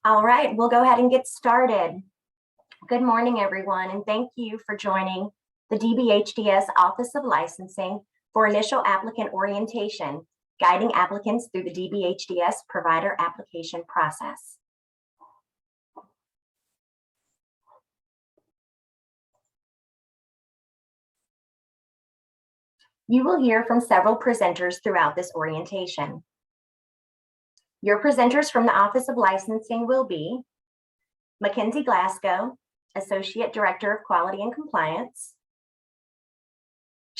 All right, we'll go ahead and get started. Good morning, everyone, and thank you for joining the DBHDS Office of Licensing for initial applicant orientation, guiding applicants through the DBHDS provider application process. You will hear from several presenters throughout this orientation. Your presenters from the Office of Licensing will be Mackenzie Glasgow, Associate Director of Quality and Compliance,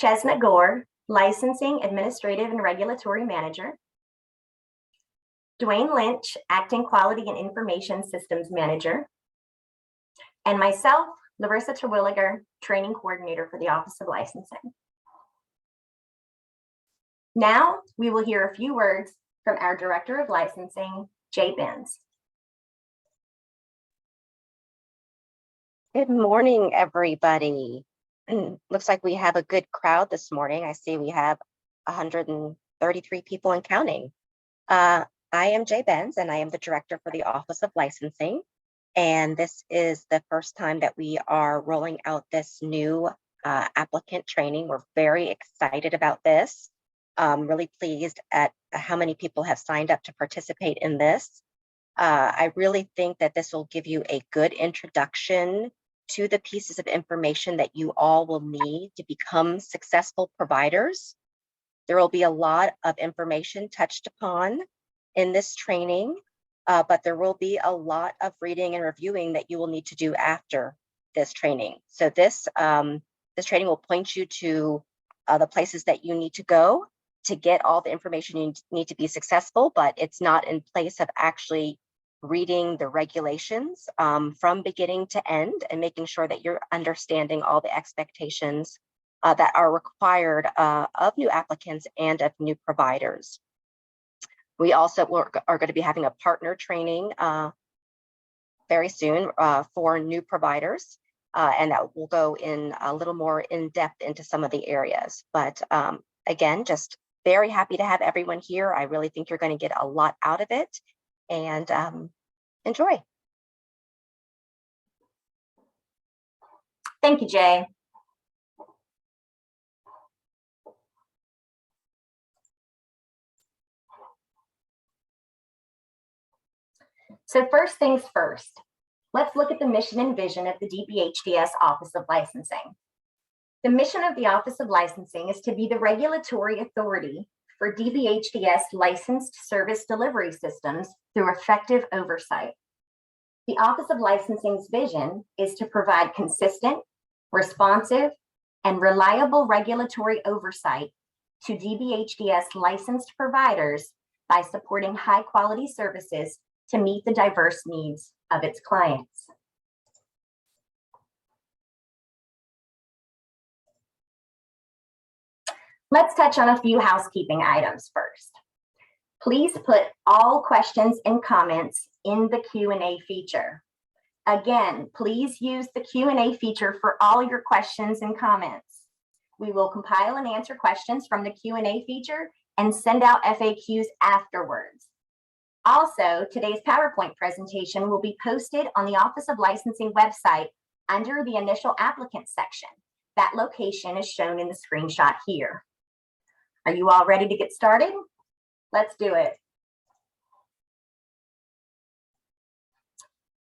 Chesna Gore, Licensing Administrative and Regulatory Manager, Dwayne Lynch, Acting Quality and Information Systems Manager, and myself, Larissa Terwilliger, Training Coordinator for the Office of Licensing. Now, we will hear a few words from our Director of Licensing, Jay Benz. Good morning, everybody. Looks like we have a good crowd this morning. I see we have 133 people and counting. I am Jay Benz, and I am the Director for the Office of Licensing. And this is the first time that we are rolling out this new applicant training. We're very excited about this. Really pleased at how many people have signed up to participate in this. I really think that this will give you a good introduction to the pieces of information that you all will need to become successful providers. There will be a lot of information touched upon in this training, but there will be a lot of reading and reviewing that you will need to do after this training. So this training will point you to the places that you need to go to get all the information you need to be successful, but it's not in place of actually reading the regulations from beginning to end and making sure that you're understanding all the expectations that are required of new applicants and of new providers. We also are going to be having a partner training very soon for new providers, and that will go in a little more in depth into some of the areas. But again, just very happy to have everyone here. I really think you're going to get a lot out of it, and enjoy. Thank you, Jay. So first things first, let's look at the mission and vision of the DBHDS Office of Licensing. The mission of the Office of Licensing is to be the regulatory authority for DBHDS licensed service delivery systems through effective oversight. The Office of Licensing's vision is to provide consistent, responsive, and reliable regulatory oversight to DBHDS licensed providers by supporting high-quality services to meet the diverse needs of its clients. Let's touch on a few housekeeping items first. Please put all questions and comments in the Q&A feature. Again, please use the Q&A feature for all your questions and comments. We will compile and answer questions from the Q&A feature and send out FAQs afterwards. Also, today's PowerPoint presentation will be posted on the Office of Licensing website under the initial applicant section. That location is shown in the screenshot here. Are you all ready to get started? Let's do it.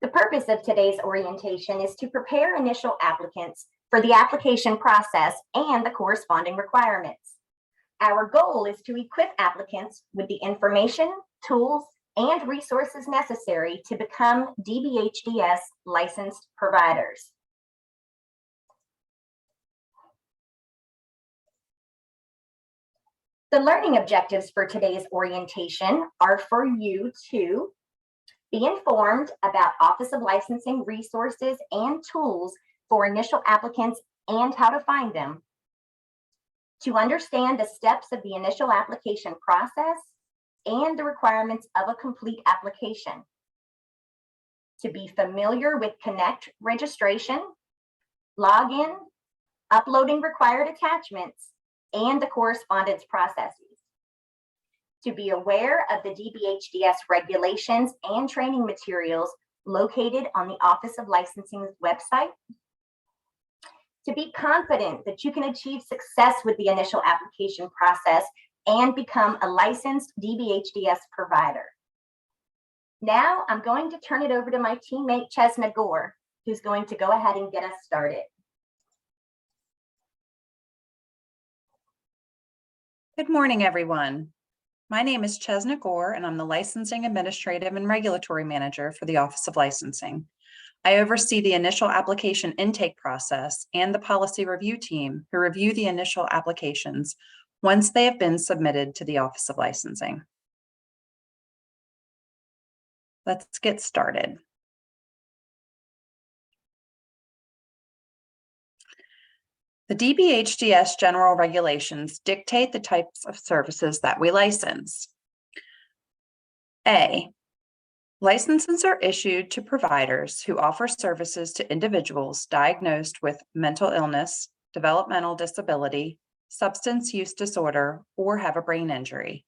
The purpose of today's orientation is to prepare initial applicants for the application process and the corresponding requirements. Our goal is to equip applicants with the information, tools, and resources necessary to become DBHDS licensed providers. The learning objectives for today's orientation are for you to be informed about Office of Licensing resources and tools for initial applicants and how to find them, to understand the steps of the initial application process and the requirements of a complete application, to be familiar with Connect registration, login, uploading required attachments, and the correspondence processes. to be aware of the DBHDS regulations and training materials located on the Office of Licensing's website, to be confident that you can achieve success with the initial application process and become a licensed DBHDS provider. Now I'm going to turn it over to my teammate, Chesna Gore, who's going to go ahead and get us started. Good morning, everyone. My name is Chesna Gore, and I'm the Licensing Administrative and Regulatory Manager for the Office of Licensing. I oversee the initial application intake process and the policy review team who review the initial applications once they have been submitted to the Office of Licensing. Let's get started. The DBHDS general regulations dictate the types of services that we license. A, licenses are issued to providers who offer services to individuals diagnosed with mental illness, developmental disability, substance use disorder, or have a brain injury.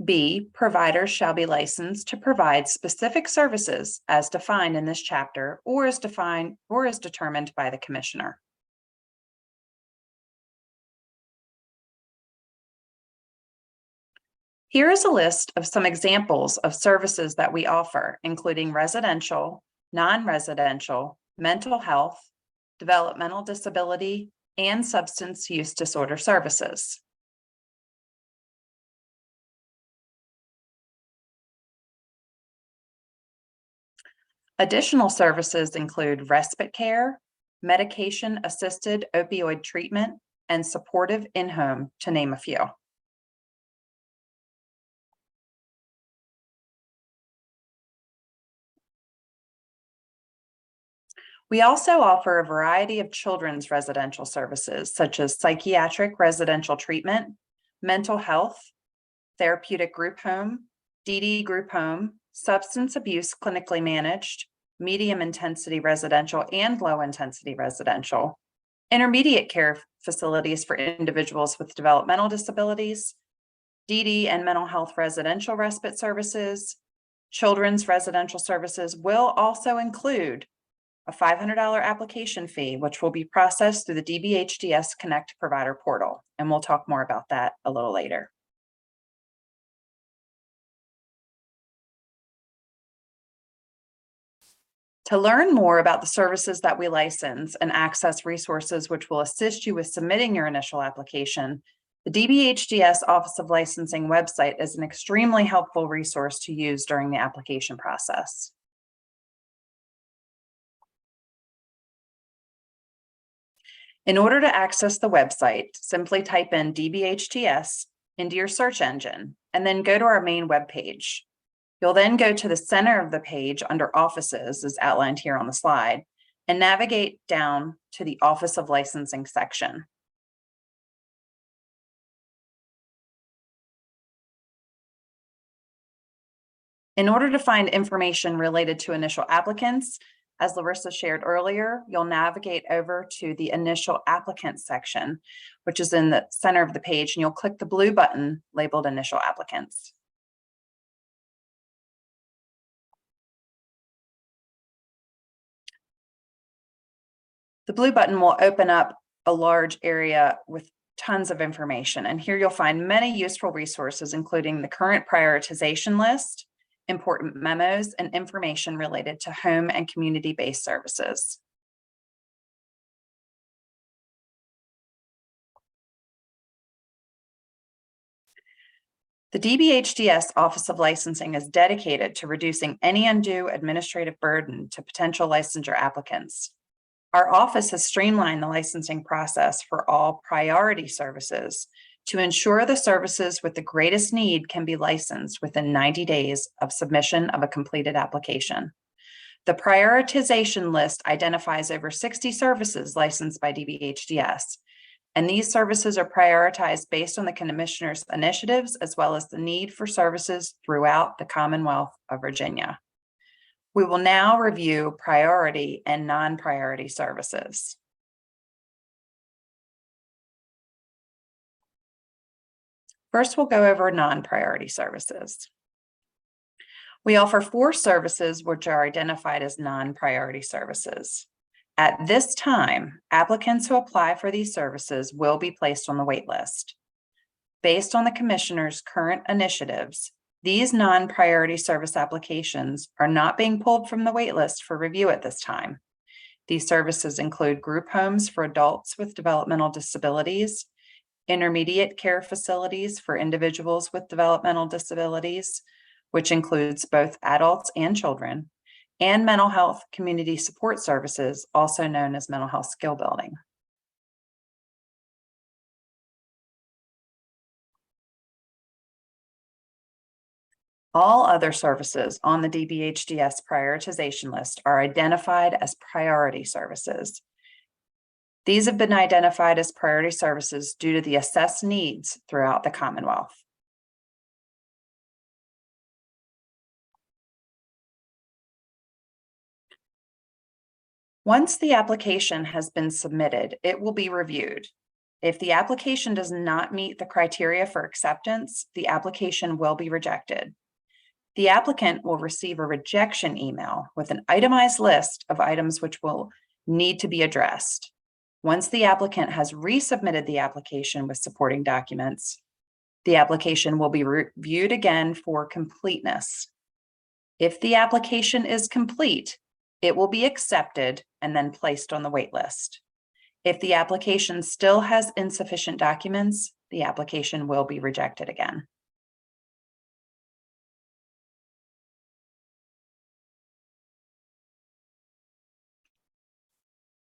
B, providers shall be licensed to provide specific services as defined in this chapter or as determined by the commissioner. Here is a list of some examples of services that we offer, including residential, non-residential, mental health, developmental disability, and substance use disorder services. Additional services include respite care, medication-assisted opioid treatment, and supportive in-home, to name a few. We also offer a variety of children's residential services, such as psychiatric residential treatment, mental health, therapeutic group home, DD group home, substance abuse clinically managed, medium intensity residential and low intensity residential, intermediate care facilities for individuals with developmental disabilities, DD and mental health residential respite services. Children's residential services will also include a $500 application fee, which will be processed through the DBHDS Connect provider portal. And we'll talk more about that a little later. To learn more about the services that we license and access resources which will assist you with submitting your initial application, the DBHDS Office of Licensing website is an extremely helpful resource to use during the application process. In order to access the website, simply type in DBHDS into your search engine and then go to our main web page. You'll then go to the center of the page under Offices, as outlined here on the slide, and navigate down to the Office of Licensing section. In order to find information related to initial applicants, as Larissa shared earlier, you'll navigate over to the Initial Applicant section, which is in the center of the page, and you'll click the blue button labeled Initial Applicants. The blue button will open up a large area with tons of information, and here you'll find many useful resources, including the current prioritization list, important memos, and information related to home and community-based services. The DBHDS Office of Licensing is dedicated to reducing any undue administrative burden to potential licensure applicants. Our office has streamlined the licensing process for all priority services to ensure the services with the greatest need can be licensed within 90 days of submission of a completed application. The prioritization list identifies over 60 services licensed by DBHDS, and these services are prioritized based on the Commissioner's initiatives as well as the need for services throughout the Commonwealth of Virginia. We will now review priority and non-priority services. First, we'll go over non-priority services. We offer 4 services which are identified as non-priority services. At this time, applicants who apply for these services will be placed on the wait list. Based on the Commissioner's current initiatives, these non-priority service applications are not being pulled from the wait list for review at this time. These services include group homes for adults with developmental disabilities, intermediate care facilities for individuals with developmental disabilities, which includes both adults and children, and mental health community support services, also known as mental health skill building. All other services on the DBHDS prioritization list are identified as priority services. These have been identified as priority services due to the assessed needs throughout the Commonwealth. Once the application has been submitted, it will be reviewed. If the application does not meet the criteria for acceptance, the application will be rejected. The applicant will receive a rejection email with an itemized list of items which will need to be addressed. Once the applicant has resubmitted the application with supporting documents, the application will be reviewed again for completeness. If the application is complete, it will be accepted and then placed on the wait list. If the application still has insufficient documents, the application will be rejected again.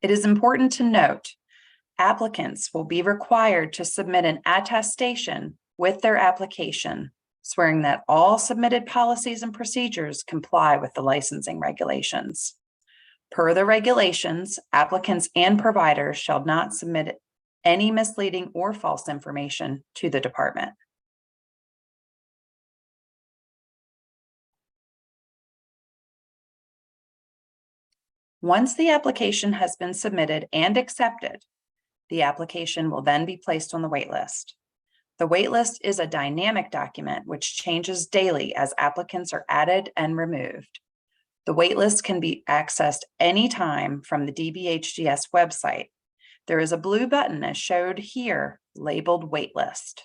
It is important to note, applicants will be required to submit an attestation with their application, swearing that all submitted policies and procedures comply with the licensing regulations. Per the regulations, applicants and providers shall not submit any misleading or false information to the department. Once the application has been submitted and accepted, the application will then be placed on the wait list. The wait list is a dynamic document which changes daily as applicants are added and removed. The wait list can be accessed anytime from the DBHDS website. There is a blue button as showed here labeled wait list.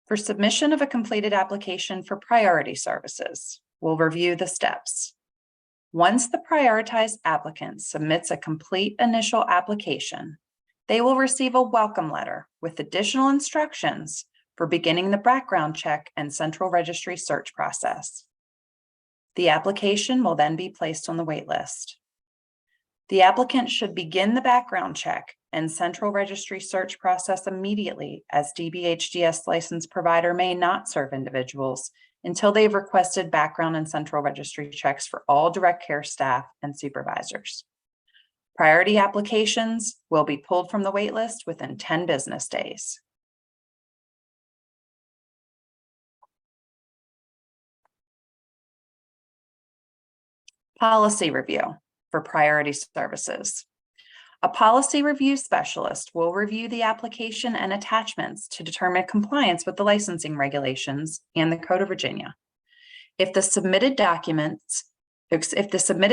For submission of a completed application for priority services, we'll review the steps. Once the prioritized applicant submits a complete initial application, they will receive a welcome letter with additional instructions for beginning the background check and central registry search process. The application will then be placed on the wait list. The applicant should begin the background check and central registry search process immediately, as DBHDS licensed provider may not serve individuals until they've requested background and central registry checks for all direct care staff and supervisors. Priority applications will be pulled from the wait list within 10 business days. Policy review for priority services. A policy review specialist will review the application and attachments to determine compliance with the licensing regulations and the Code of Virginia. If the submitted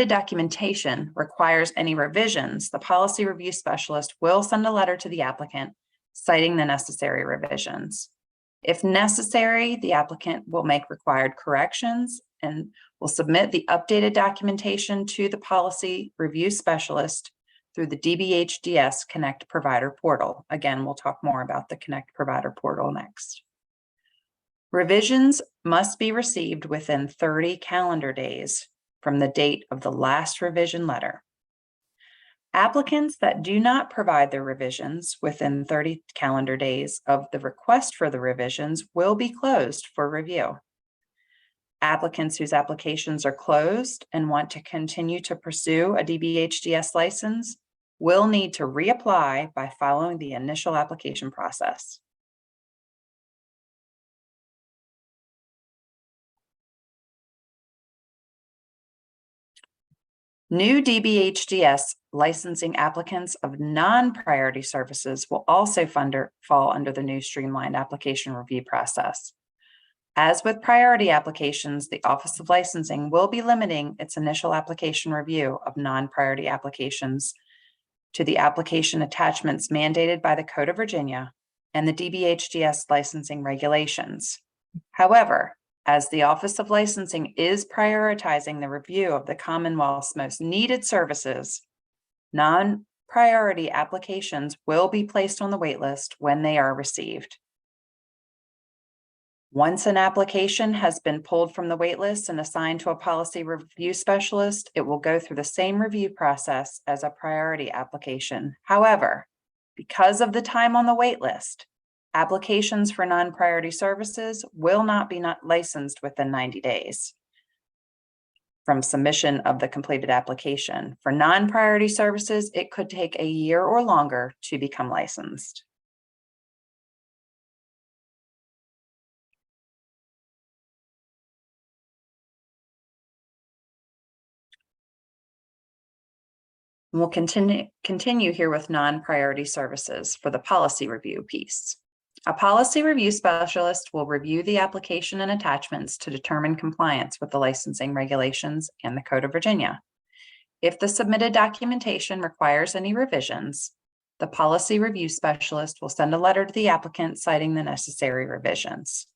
documentation requires any revisions, the policy review specialist will send a letter to the applicant citing the necessary revisions. If necessary, the applicant will make required corrections and will submit the updated documentation to the policy review specialist through the DBHDS Connect Provider Portal. Again, we'll talk more about the Connect Provider Portal next. Revisions must be received within 30 calendar days from the date of the last revision letter. Applicants that do not provide their revisions within 30 calendar days of the request for the revisions will be closed for review. Applicants whose applications are closed and want to continue to pursue a DBHDS license will need to reapply by following the initial application process. New DBHDS licensing applicants of non-priority services will also fall under the new streamlined application review process. As with priority applications, the Office of Licensing will be limiting its initial application review of non-priority applications to the application attachments mandated by the Code of Virginia and the DBHDS licensing regulations. However, as the Office of Licensing is prioritizing the review of the Commonwealth's most needed services, non-priority applications will be placed on the waitlist when they are received. Once an application has been pulled from the waitlist and assigned to a policy review specialist, it will go through the same review process as a priority application. However, because of the time on the waitlist, applications for non-priority services will not be licensed within 90 days from submission of the completed application. For non-priority services, it could take a year or longer to become licensed. We'll continue here with non-priority services for the policy review piece. A policy review specialist will review the application and attachments to determine compliance with the licensing regulations and the Code of Virginia. If the submitted documentation requires any revisions, the policy review specialist will send a letter to the applicant citing the necessary revisions.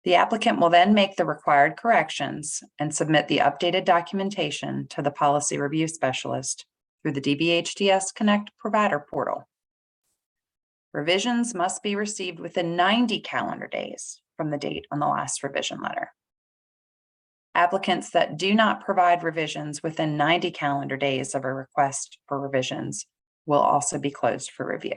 The applicant will then make the required corrections and submit the updated documentation to the policy review specialist through the DBHDS Connect provider portal. Revisions must be received within 90 calendar days from the date on the last revision letter. Applicants that do not provide revisions within 90 calendar days of a request for revisions will also be closed for review.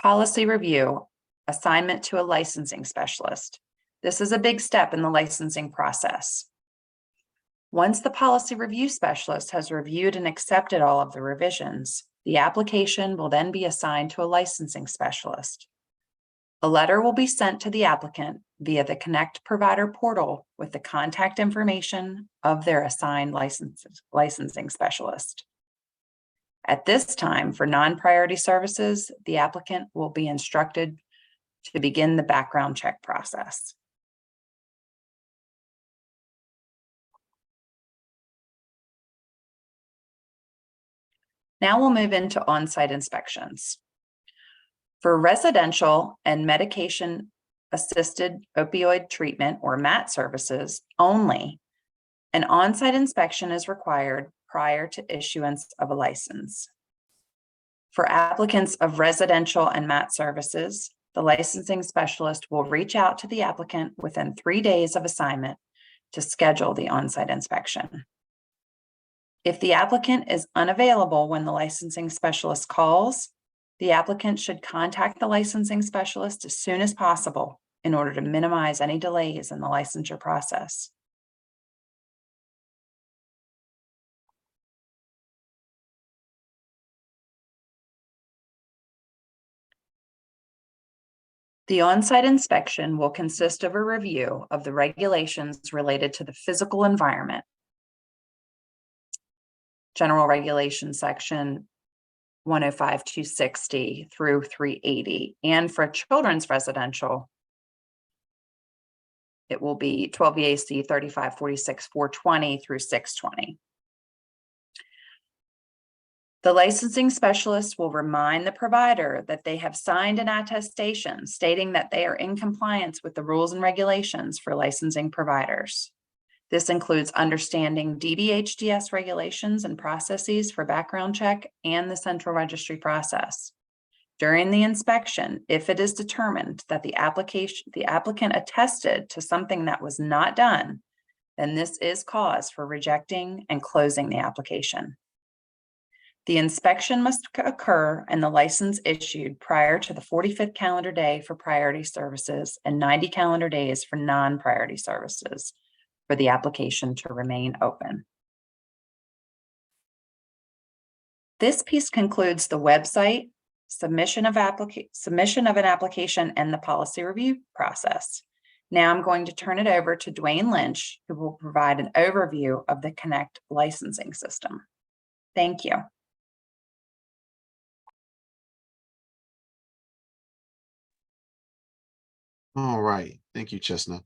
Policy review, assignment to a licensing specialist. This is a big step in the licensing process. Once the policy review specialist has reviewed and accepted all of the revisions, the application will then be assigned to a licensing specialist. A letter will be sent to the applicant via the Connect provider portal with the contact information of their assigned licensing specialist. At this time, for non-priority services, the applicant will be instructed to begin the background check process. Now we'll move into on-site inspections. For residential and medication-assisted opioid treatment or MAT services only, an on-site inspection is required prior to issuance of a license. For applicants of residential and MAT services, the licensing specialist will reach out to the applicant within 3 days of assignment to schedule the on-site inspection. If the applicant is unavailable when the licensing specialist calls, the applicant should contact the licensing specialist as soon as possible in order to minimize any delays in the licensure process. The on-site inspection will consist of a review of the regulations related to the physical environment. General Regulation Section 105-260 through 380. And for children's residential, it will be 12 VAC 3546-420 through 620. The licensing specialist will remind the provider that they have signed an attestation stating that they are in compliance with the rules and regulations for licensing providers. This includes understanding DBHDS regulations and processes for background check and the central registry process. During the inspection, if it is determined that the applicant attested to something that was not done, then this is cause for rejecting and closing the application. The inspection must occur and the license issued prior to the 45th calendar day for priority services and 90 calendar days for non-priority services for the application to remain open. This piece concludes the website submission of an application, and the policy review process. Now I'm going to turn it over to Dwayne Lynch, who will provide an overview of the Connect licensing system. Thank you. All right, thank you, Chestnut.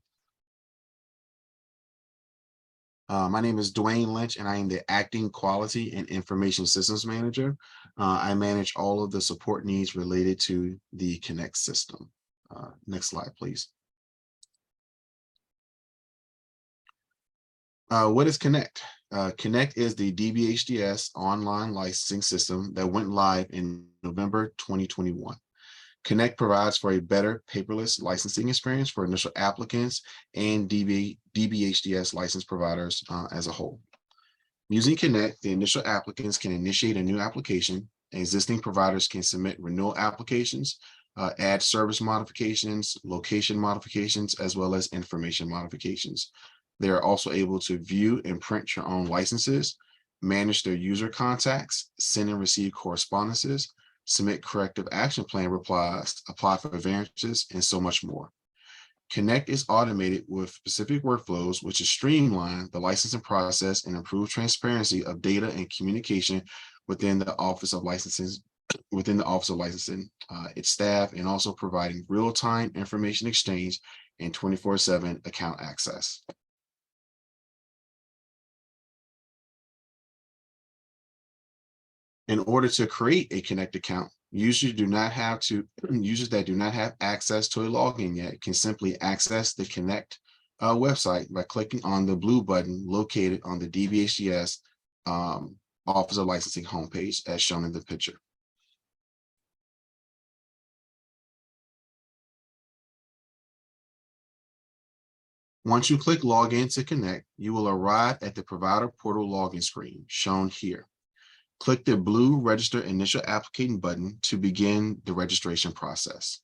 My name is Dwayne Lynch, and I am the Acting Quality and Information Systems Manager. I manage all of the support needs related to the Connect system. Next slide, please. What is Connect? Connect is the DBHDS online licensing system that went live in November 2021. Connect provides for a better paperless licensing experience for initial applicants and DBHDS license providers as a whole. Using Connect, the initial applicants can initiate a new application. Existing providers can submit renewal applications, add service modifications, location modifications, as well as information modifications. They are also able to view and print your own licenses, manage their user contacts, send and receive correspondences, submit corrective action plan replies, apply for variances, and so much more. Connect is automated with specific workflows, which is streamline the licensing process and improve transparency of data and communication within the Office of Licensing, its staff, and also providing real-time information exchange and 24/7 account access. In order to create a Connect account, users that do not have access to a login yet can simply access the Connect website by clicking on the blue button located on the DBHDS Office of Licensing homepage as shown in the picture. Once you click Login to Connect, you will arrive at the provider portal login screen shown here. Click the blue Register Initial Applicant button to begin the registration process.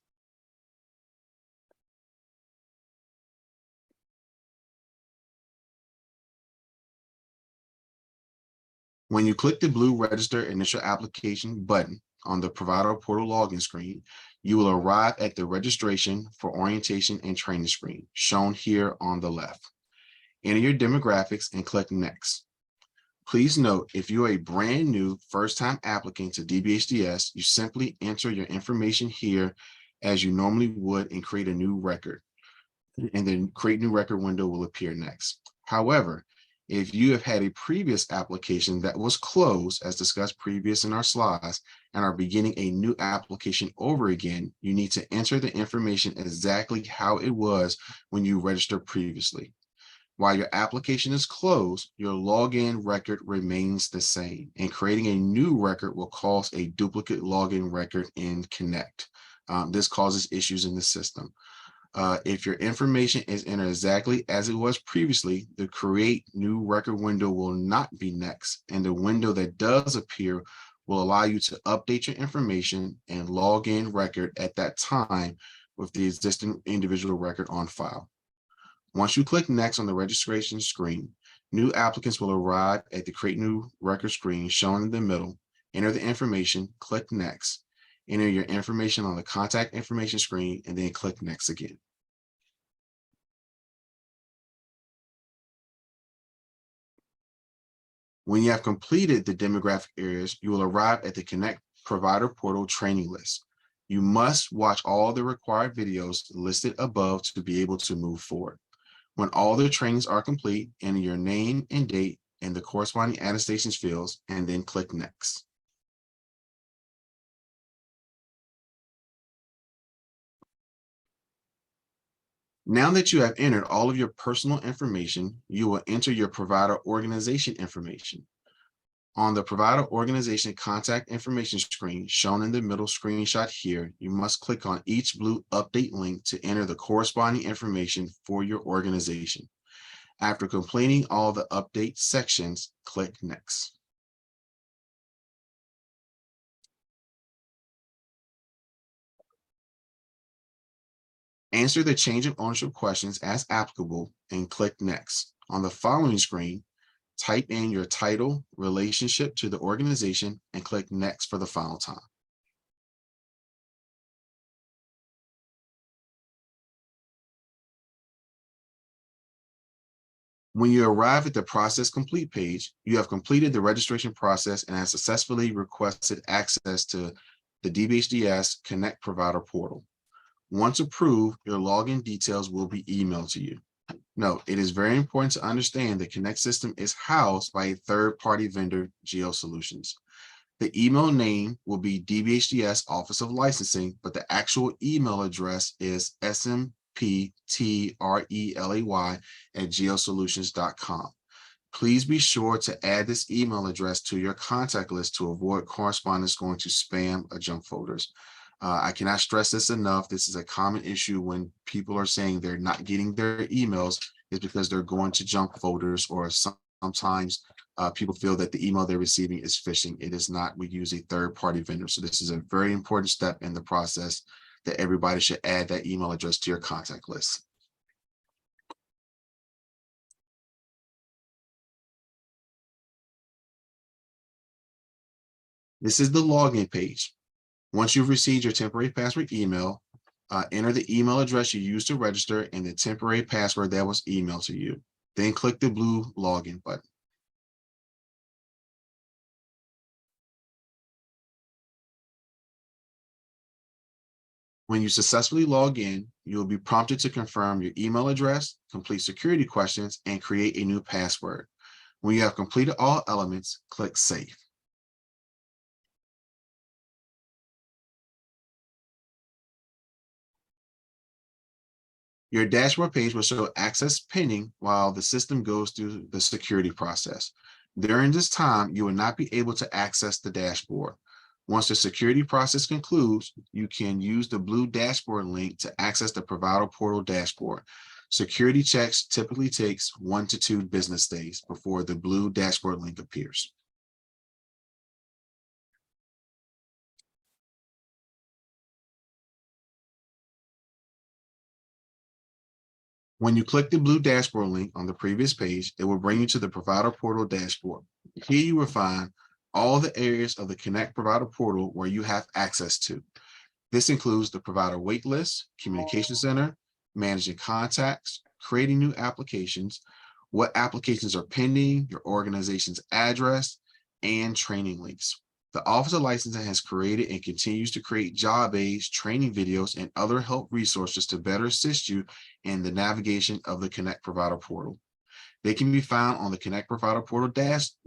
When you click the blue Register Initial Application button on the provider portal login screen, you will arrive at the Registration for Orientation and Training screen shown here on the left. Enter your demographics and click Next. Please note, if you're a brand new first-time applicant to DBHDS, you simply enter your information here as you normally would and create a new record. And then Create New Record window will appear next. However, if you have had a previous application that was closed, as discussed previous in our slides, and are beginning a new application over again, you need to enter the information exactly how it was when you registered previously. While your application is closed, your login record remains the same, and creating a new record will cause a duplicate login record in Connect. This causes issues in the system. If your information is entered exactly as it was previously, the Create New Record window will not be next, and the window that does appear will allow you to update your information and login record at that time with the existing individual record on file. Once you click Next on the registration screen, new applicants will arrive at the Create New Record screen shown in the middle. Enter the information, click Next. Enter your information on the contact information screen, and then click Next again. When you have completed the demographic areas, you will arrive at the Connect Provider Portal training list. You must watch all the required videos listed above to be able to move forward. When all the trainings are complete, enter your name and date in the corresponding attestations fields, and then click Next. Now that you have entered all of your personal information, you will enter your provider organization information. On the provider organization contact information screen shown in the middle screenshot here, you must click on each blue update link to enter the corresponding information for your organization. After completing all the update sections, click Next. Answer the change of ownership questions as applicable and click Next. On the following screen, type in your title, relationship to the organization, and click Next for the final time. When you arrive at the process complete page, you have completed the registration process and have successfully requested access to the DBHDS Connect Provider Portal. Once approved, your login details will be emailed to you. Note, it is very important to understand the Connect system is housed by a third-party vendor, GeoSolutions. The email name will be DBHDS Office of Licensing, but the actual email address is smptrelay@geosolutions.com. Please be sure to add this email address to your contact list to avoid correspondence going to spam or junk folders. I cannot stress this enough. This is a common issue when people are saying they're not getting their emails, is because they're going to junk folders, or sometimes people feel that the email they're receiving is phishing. It is not. We use a third-party vendor. So this is a very important step in the process that everybody should add that email address to your contact list. This is the login page. Once you've received your temporary password email, enter the email address you used to register and the temporary password that was emailed to you. Then click the blue login button. When you successfully log in, you'll be prompted to confirm your email address, complete security questions, and create a new password. When you have completed all elements, click Save. Your dashboard page will show access pending while the system goes through the security process. During this time, you will not be able to access the dashboard. Once the security process concludes, you can use the blue dashboard link to access the provider portal dashboard. Security checks typically takes 1 to 2 business days before the blue dashboard link appears. When you click the blue dashboard link on the previous page, it will bring you to the provider portal dashboard. Here you will find all the areas of the Connect Provider Portal where you have access to. This includes the provider waitlist, communication center, managing contacts, creating new applications, what applications are pending, your organization's address, and training links. The Office of Licensing has created and continues to create job aids, training videos, and other help resources to better assist you in the navigation of the Connect Provider Portal. They can be found on the Connect Provider Portal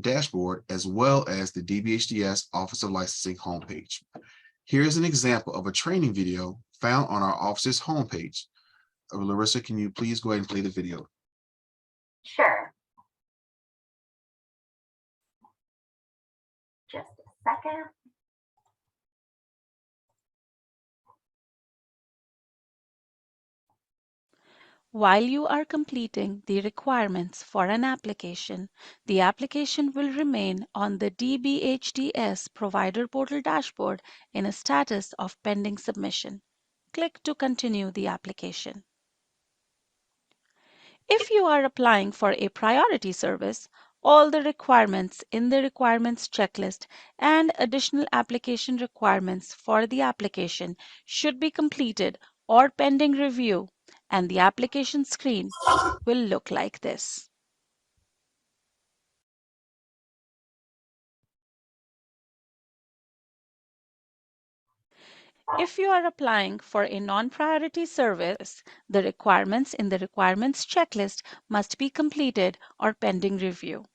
dashboard, as well as the DBHDS Office of Licensing homepage. Here's an example of a training video found on our office's homepage. Larissa, can you please go ahead and play the video? Sure. Just a second. While you are completing the requirements for an application, the application will remain on the DBHDS Provider Portal dashboard in a status of pending submission. Click to continue the application. If you are applying for a priority service, all the requirements in the requirements checklist and additional application requirements for the application should be completed or pending review, and the application screen will look like this. If you are applying for a non-priority service, the requirements in the requirements checklist must be completed or pending review.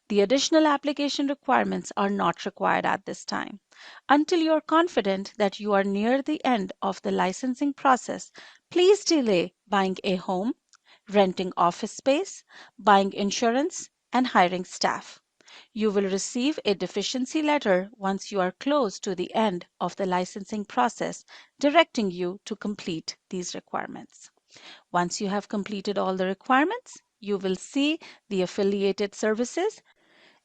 The additional application requirements are not required at this time. Until you are confident that you are near the end of the licensing process, please delay buying a home, renting office space, buying insurance, and hiring staff. You will receive a deficiency letter once you are close to the end of the licensing process, directing you to complete these requirements. Once you have completed all the requirements, you will see the affiliated services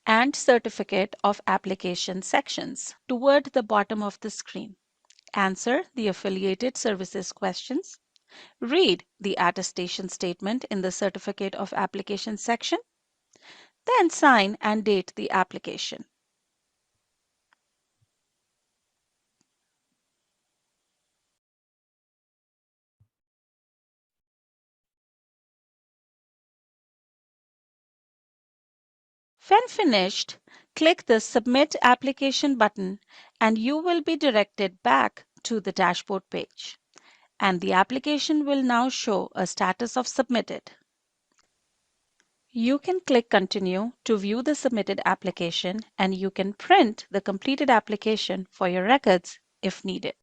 and certificate of application sections toward the bottom of the screen. Answer the affiliated services questions. Read the attestation statement in the certificate of application section. Then sign and date the application. When finished, click the Submit Application button and you will be directed back to the dashboard page. And the application will now show a status of submitted. You can click Continue to view the submitted application, and you can print the completed application for your records if needed.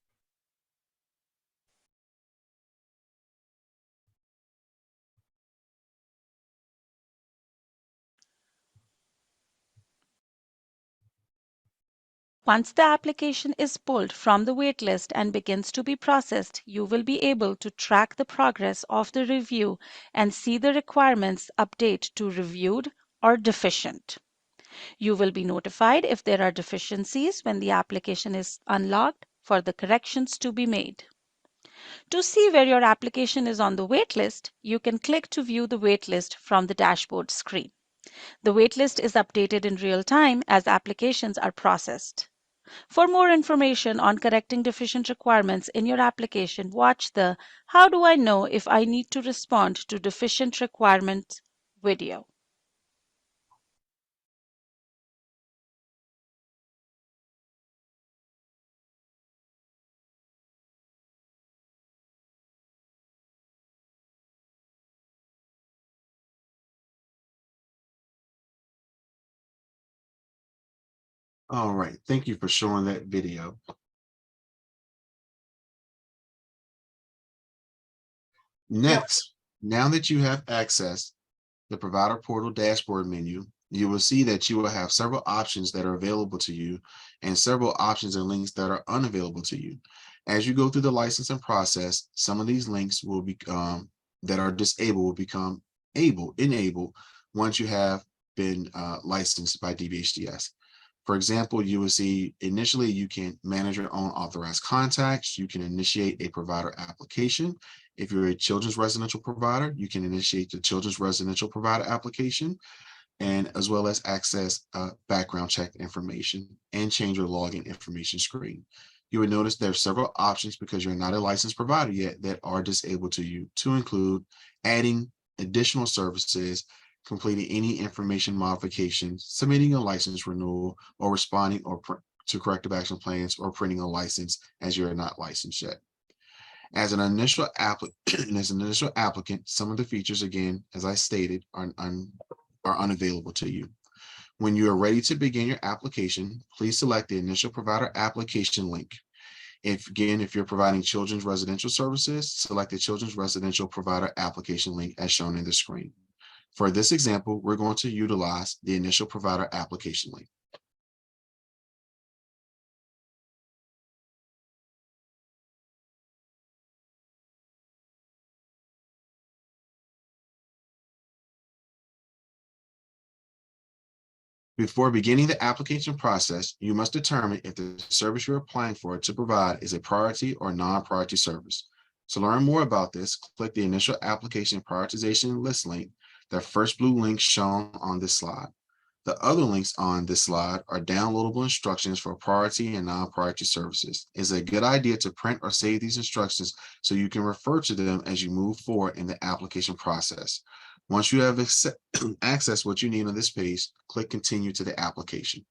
Once the application is pulled from the waitlist and begins to be processed, you will be able to track the progress of the review and see the requirements update to reviewed or deficient. You will be notified if there are deficiencies when the application is unlocked for the corrections to be made. To see where your application is on the waitlist, you can click to view the waitlist from the dashboard screen. The waitlist is updated in real time as applications are processed. For more information on correcting deficient requirements in your application, watch the How Do I Know If I Need to Respond to Deficient Requirements video. All right, thank you for showing that video. Next, now that you have accessed the provider portal dashboard menu, you will see that you will have several options that are available to you and several options and links that are unavailable to you. As you go through the licensing process, some of these links will become that are disabled will become enabled once you have been licensed by DBHDS. For example, you will see initially you can manage your own authorized contacts. You can initiate a provider application. If you're a children's residential provider, you can initiate the children's residential provider application, and as well as access background check information and change your login information screen. You would notice there are several options because you're not a licensed provider yet that are disabled to you, to include adding additional services, completing any information modifications, submitting a license renewal, or responding to corrective action plans, or printing a license as you're not licensed yet. As an initial applicant, some of the features, again, as I stated, are unavailable to you. When you are ready to begin your application, please select the initial provider application link. If you're providing children's residential services, select the children's residential provider application link as shown in the screen. For this example, we're going to utilize the initial provider application link. Before beginning the application process, you must determine if the service you're applying for to provide is a priority or non-priority service. To learn more about this, click the initial application prioritization list link, the first blue link shown on this slide. The other links on this slide are downloadable instructions for priority and non-priority services. It's a good idea to print or save these instructions so you can refer to them as you move forward in the application process. Once you have accessed what you need on this page, click Continue to the application.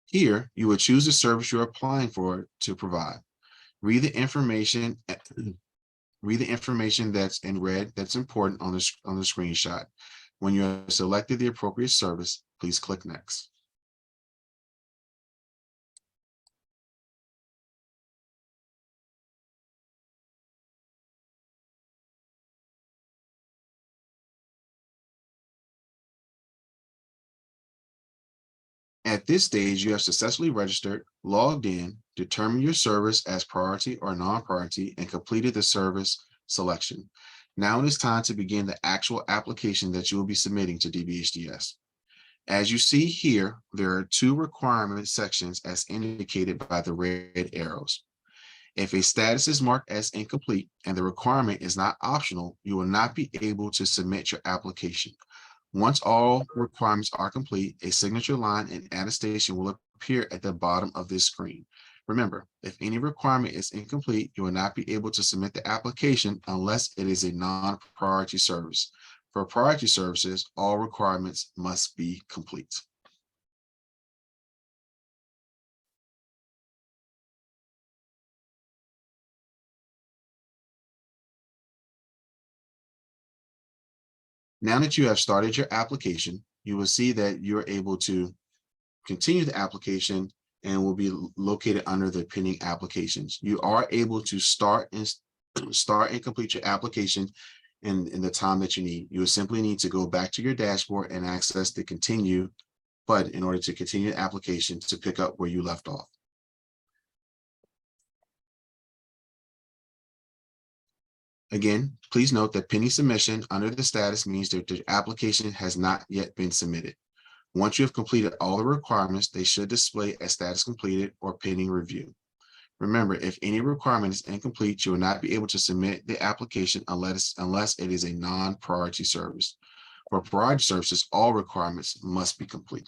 Here, you will choose the service you're applying for to provide. Read the information that's in red that's important on the screenshot. When you have selected the appropriate service, please click Next. At this stage, you have successfully registered, logged in, determined your service as priority or non-priority, and completed the service selection. Now it is time to begin the actual application that you will be submitting to DBHDS. As you see here, there are two requirement sections as indicated by the red arrows. If a status is marked as incomplete and the requirement is not optional, you will not be able to submit your application. Once all requirements are complete, a signature line and attestation will appear at the bottom of this screen. Remember, if any requirement is incomplete, you will not be able to submit the application unless it is a non-priority service. For priority services, all requirements must be complete. Now that you have started your application, you will see that you're able to continue the application and will be located under the pending applications. You are able to start and complete your application in the time that you need. You will simply need to go back to your dashboard and access the continue button in order to continue the application to pick up where you left off. Again, please note that pending submission under the status means that the application has not yet been submitted. Once you have completed all the requirements, they should display as status completed or pending review. Remember, if any requirement is incomplete, you will not be able to submit the application unless it is a non-priority service. For priority services, all requirements must be complete.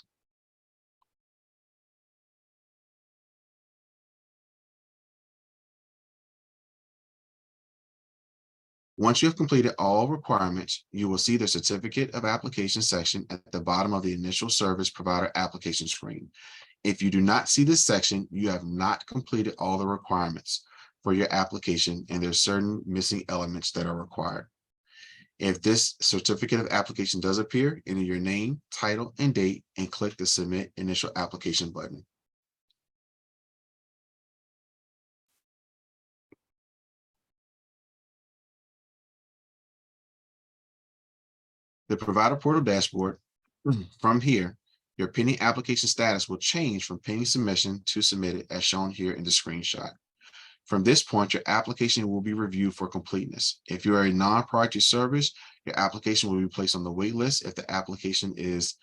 Once you have completed all requirements, you will see the Certificate of Application section at the bottom of the initial service provider application screen. If you do not see this section, you have not completed all the requirements for your application, and there's certain missing elements that are required. If this Certificate of Application does appear, enter your name, title, and date, and click the Submit Initial Application button. The Provider Portal dashboard, from here, your pending application status will change from pending submission to submitted as shown here in the screenshot. From this point, your application will be reviewed for completeness. If you are a non-priority service, your application will be placed on the wait list if the application is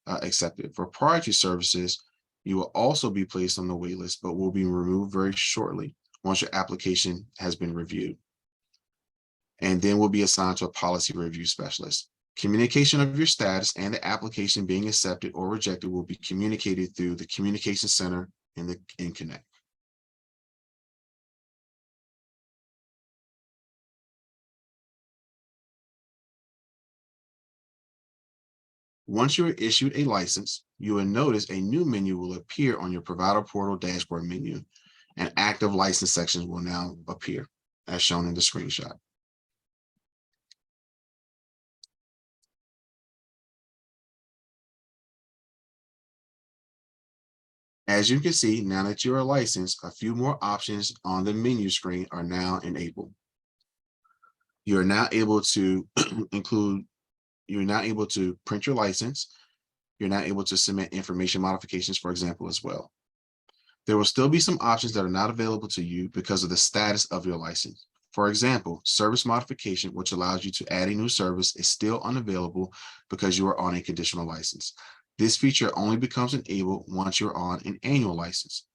accepted. For priority services, you will also be placed on the wait list, but will be removed very shortly once your application has been reviewed, and then will be assigned to a policy review specialist. Communication of your status and the application being accepted or rejected will be communicated through the Communication Center in Connect. Once you are issued a license, you will notice a new menu will appear on your Provider Portal dashboard menu, and active license sections will now appear as shown in the screenshot. As you can see, now that you are licensed, a few more options on the menu screen are now enabled. You are now able to you're now able to print your license. You're now able to submit information modifications, for example, as well. There will still be some options that are not available to you because of the status of your license. For example, service modification, which allows you to add a new service, is still unavailable because you are on a conditional license. This feature only becomes enabled once you're on an annual license.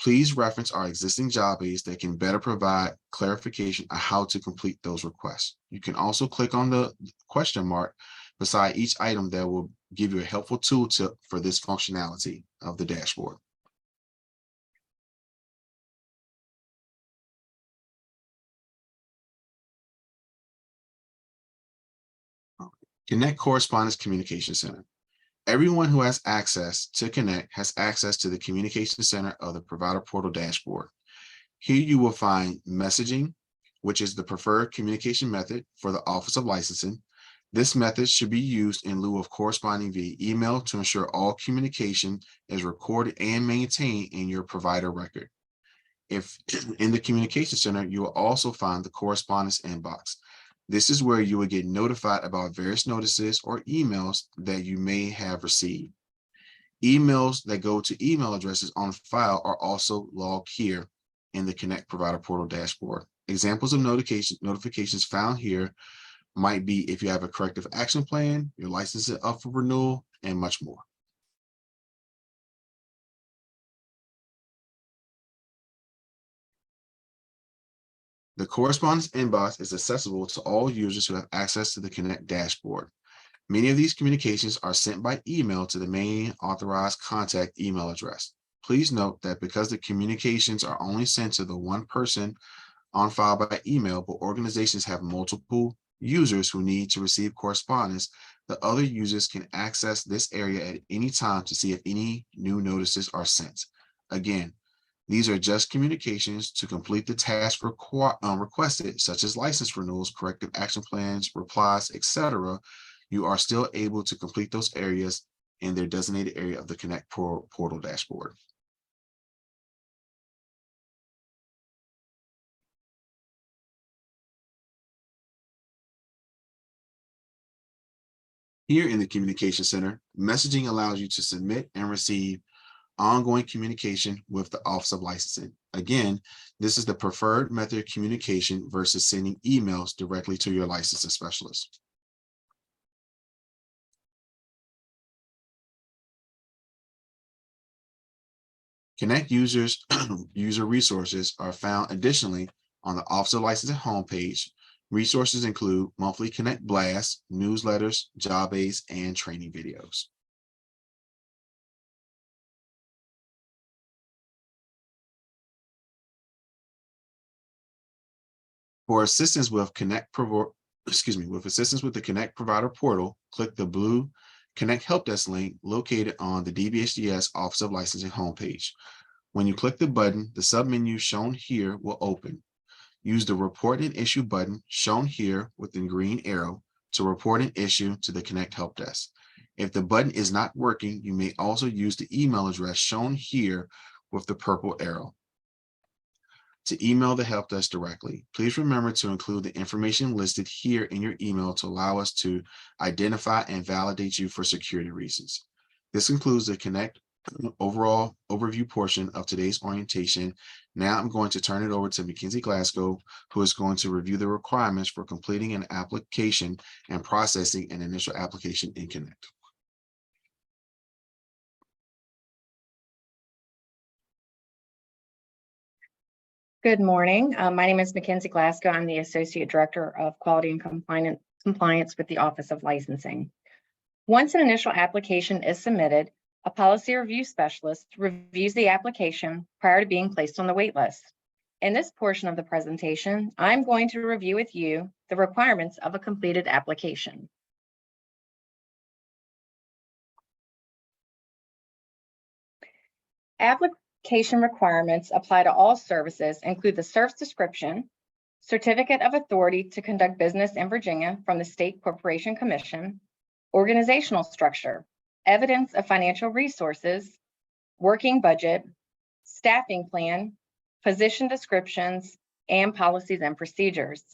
Please reference our existing job aids that can better provide clarification on how to complete those requests. You can also click on the question mark beside each item that will give you a helpful tooltip for this functionality of the dashboard. Connect Correspondence Communication Center. Everyone who has access to Connect has access to the Communication Center of the Provider Portal dashboard. Here you will find messaging, which is the preferred communication method for the Office of Licensing. This method should be used in lieu of corresponding via email to ensure all communication is recorded and maintained in your provider record. If in the Communication Center, you will also find the correspondence inbox. This is where you will get notified about various notices or emails that you may have received. Emails that go to email addresses on file are also logged here in the Connect Provider Portal dashboard. Examples of notifications found here might be if you have a corrective action plan, your license is up for renewal, and much more. The correspondence inbox is accessible to all users who have access to the Connect dashboard. Many of these communications are sent by email to the main authorized contact email address. Please note that because the communications are only sent to the one person on file by email, but organizations have multiple users who need to receive correspondence, the other users can access this area at any time to see if any new notices are sent. Again, these are just communications to complete the task requested, such as license renewals, corrective action plans, replies, etc. You are still able to complete those areas in their designated area of the Connect portal dashboard. Here in the Communication Center, messaging allows you to submit and receive ongoing communication with the Office of Licensing. Again, this is the preferred method of communication versus sending emails directly to your licensing specialist. Connect users, user resources are found additionally on the Office of Licensing homepage. Resources include monthly Connect blasts, newsletters, job aids, and training videos. For assistance with assistance with the Connect Provider portal, click the blue Connect Help Desk link located on the DBHDS Office of Licensing homepage. When you click the button, the submenu shown here will open. Use the Report an Issue button shown here with the green arrow to report an issue to the Connect Help Desk. If the button is not working, you may also use the email address shown here with the purple arrow to email the help desk directly. Please remember to include the information listed here in your email to allow us to identify and validate you for security reasons. This concludes the Connect overall overview portion of today's orientation. Now I'm going to turn it over to Mackenzie Glasgow, who is going to review the requirements for completing an application and processing an initial application in Connect. Good morning. My name is Mackenzie Glasgow. I'm the Associate Director of Quality and Compliance with the Office of Licensing. Once an initial application is submitted, a policy review specialist reviews the application prior to being placed on the wait list. In this portion of the presentation, I'm going to review with you the requirements of a completed application. Application requirements apply to all services, include the service description, certificate of authority to conduct business in Virginia from the State Corporation Commission, organizational structure, evidence of financial resources, working budget, staffing plan, position descriptions, and policies and procedures.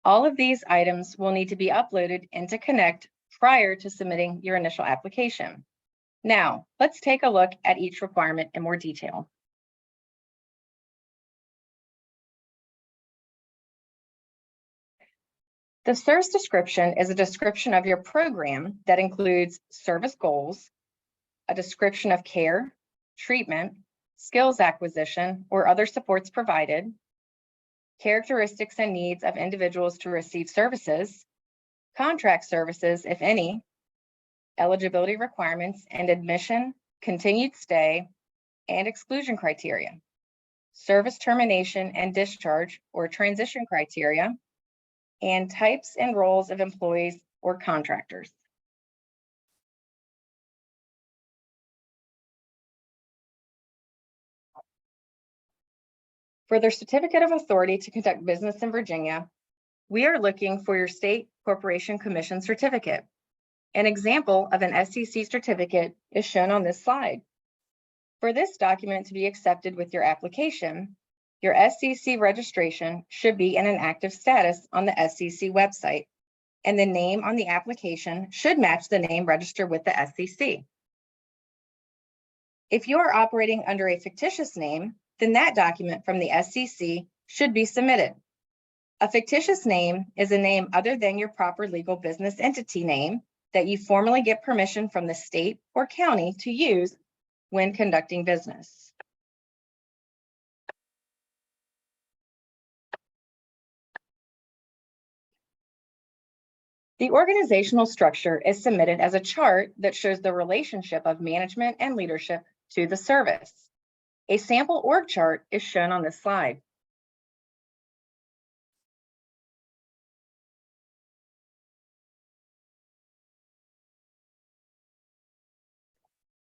All of these items will need to be uploaded into Connect prior to submitting your initial application. Now, let's take a look at each requirement in more detail. The service description is a description of your program that includes service goals, a description of care, treatment, skills acquisition, or other supports provided, characteristics and needs of individuals to receive services, contract services, if any, eligibility requirements and admission, continued stay, and exclusion criteria, service termination and discharge or transition criteria, and types and roles of employees or contractors. For their certificate of authority to conduct business in Virginia, we are looking for your State Corporation Commission certificate. An example of an SEC certificate is shown on this slide. For this document to be accepted with your application, your SEC registration should be in an active status on the SEC website, and the name on the application should match the name registered with the SEC. If you are operating under a fictitious name, then that document from the SEC should be submitted. A fictitious name is a name other than your proper legal business entity name that you formally get permission from the state or county to use when conducting business. The organizational structure is submitted as a chart that shows the relationship of management and leadership to the service. A sample org chart is shown on this slide.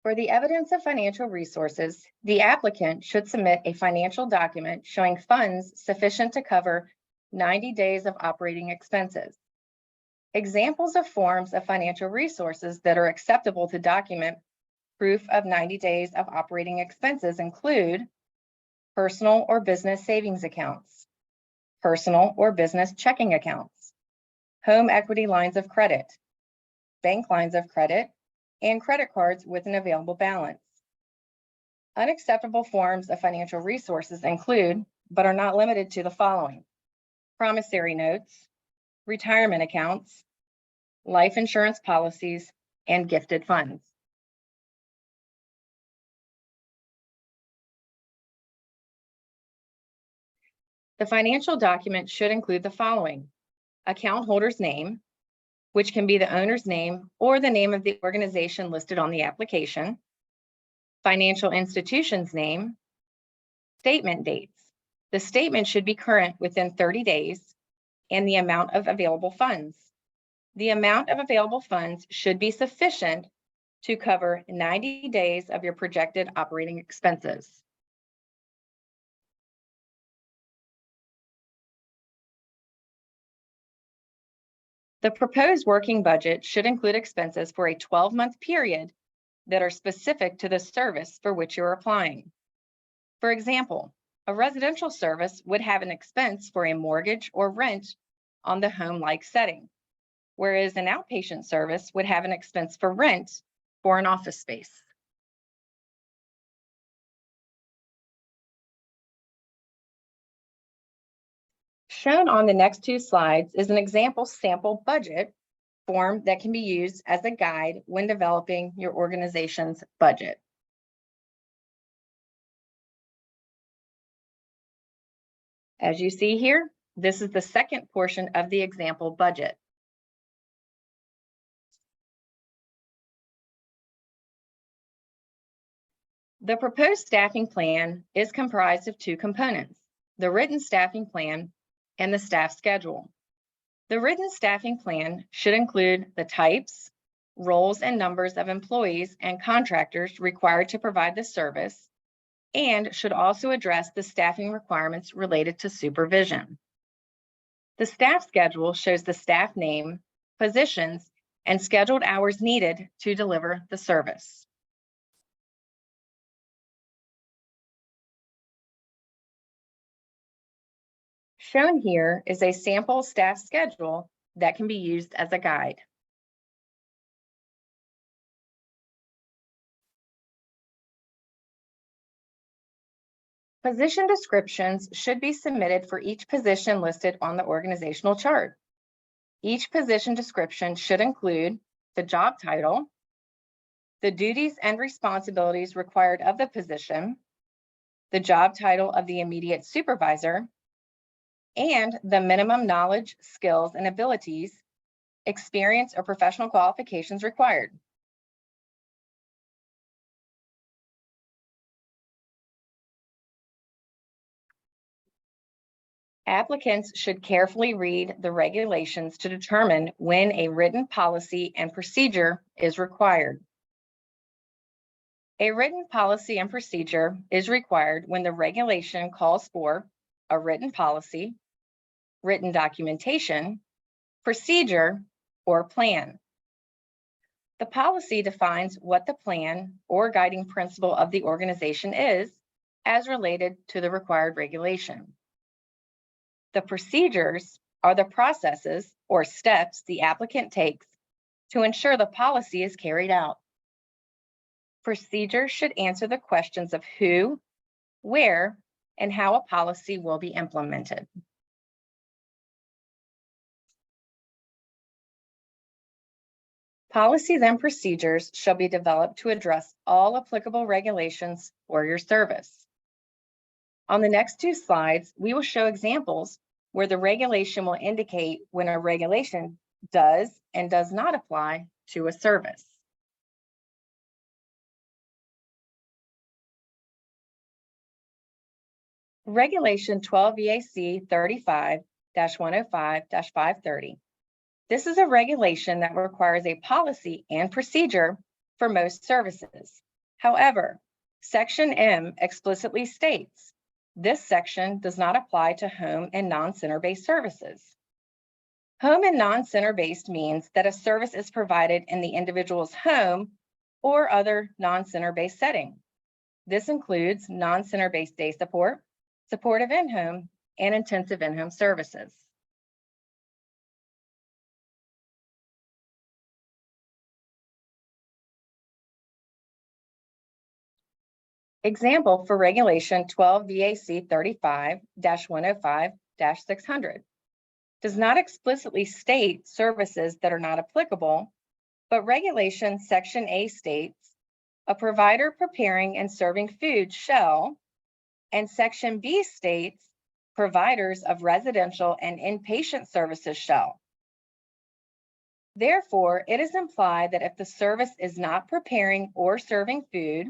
For the evidence of financial resources, the applicant should submit a financial document showing funds sufficient to cover 90 days of operating expenses. Examples of forms of financial resources that are acceptable to document proof of 90 days of operating expenses include personal or business savings accounts, personal or business checking accounts, home equity lines of credit, bank lines of credit, and credit cards with an available balance. Unacceptable forms of financial resources include, but are not limited to, the following: promissory notes, retirement accounts, life insurance policies, and gifted funds. The financial document should include the following: account holder's name, which can be the owner's name or the name of the organization listed on the application, financial institution's name, statement dates. The statement should be current within 30 days, and the amount of available funds. The amount of available funds should be sufficient to cover 90 days of your projected operating expenses. The proposed working budget should include expenses for a 12-month period that are specific to the service for which you're applying. For example, a residential service would have an expense for a mortgage or rent on the home-like setting, whereas an outpatient service would have an expense for rent for an office space. Shown on the next two slides is an example sample budget form that can be used as a guide when developing your organization's budget. As you see here, this is the second portion of the example budget. The proposed staffing plan is comprised of two components: the written staffing plan and the staff schedule. The written staffing plan should include the types, roles, and numbers of employees and contractors required to provide the service, and should also address the staffing requirements related to supervision. The staff schedule shows the staff name, positions, and scheduled hours needed to deliver the service. Shown here is a sample staff schedule that can be used as a guide. Position descriptions should be submitted for each position listed on the organizational chart. Each position description should include the job title, the duties and responsibilities required of the position, the job title of the immediate supervisor, and the minimum knowledge, skills, and abilities, experience, or professional qualifications required. Applicants should carefully read the regulations to determine when a written policy and procedure is required. A written policy and procedure is required when the regulation calls for a written policy, written documentation, procedure, or plan. The policy defines what the plan or guiding principle of the organization is as related to the required regulation. The procedures are the processes or steps the applicant takes to ensure the policy is carried out. Procedures should answer the questions of who, where, and how a policy will be implemented. Policies and procedures shall be developed to address all applicable regulations for your service. On the next two slides, we will show examples where the regulation will indicate when a regulation does and does not apply to a service. Regulation 12 VAC 35-105-530. This is a regulation that requires a policy and procedure for most services. However, Section M explicitly states this section does not apply to home and non-center-based services. Home and non-center-based means that a service is provided in the individual's home or other non-center-based setting. This includes non-center-based day support, supportive in-home, and intensive in-home services. Example for Regulation 12 VAC 35-105-600 does not explicitly state services that are not applicable, but Regulation Section A states a provider preparing and serving food shall, and Section B states providers of residential and inpatient services shall. Therefore, it is implied that if the service is not preparing or serving food,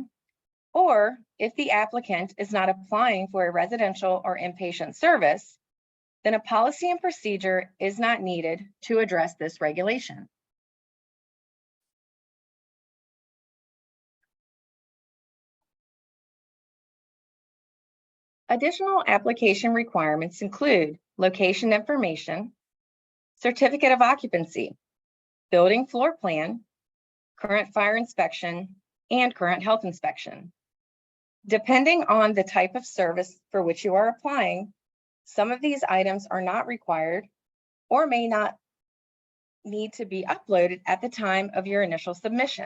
or if the applicant is not applying for a residential or inpatient service, then a policy and procedure is not needed to address this regulation. Additional application requirements include location information, certificate of occupancy, building floor plan, current fire inspection, and current health inspection. Depending on the type of service for which you are applying, some of these items are not required or may not need to be uploaded at the time of your initial submission.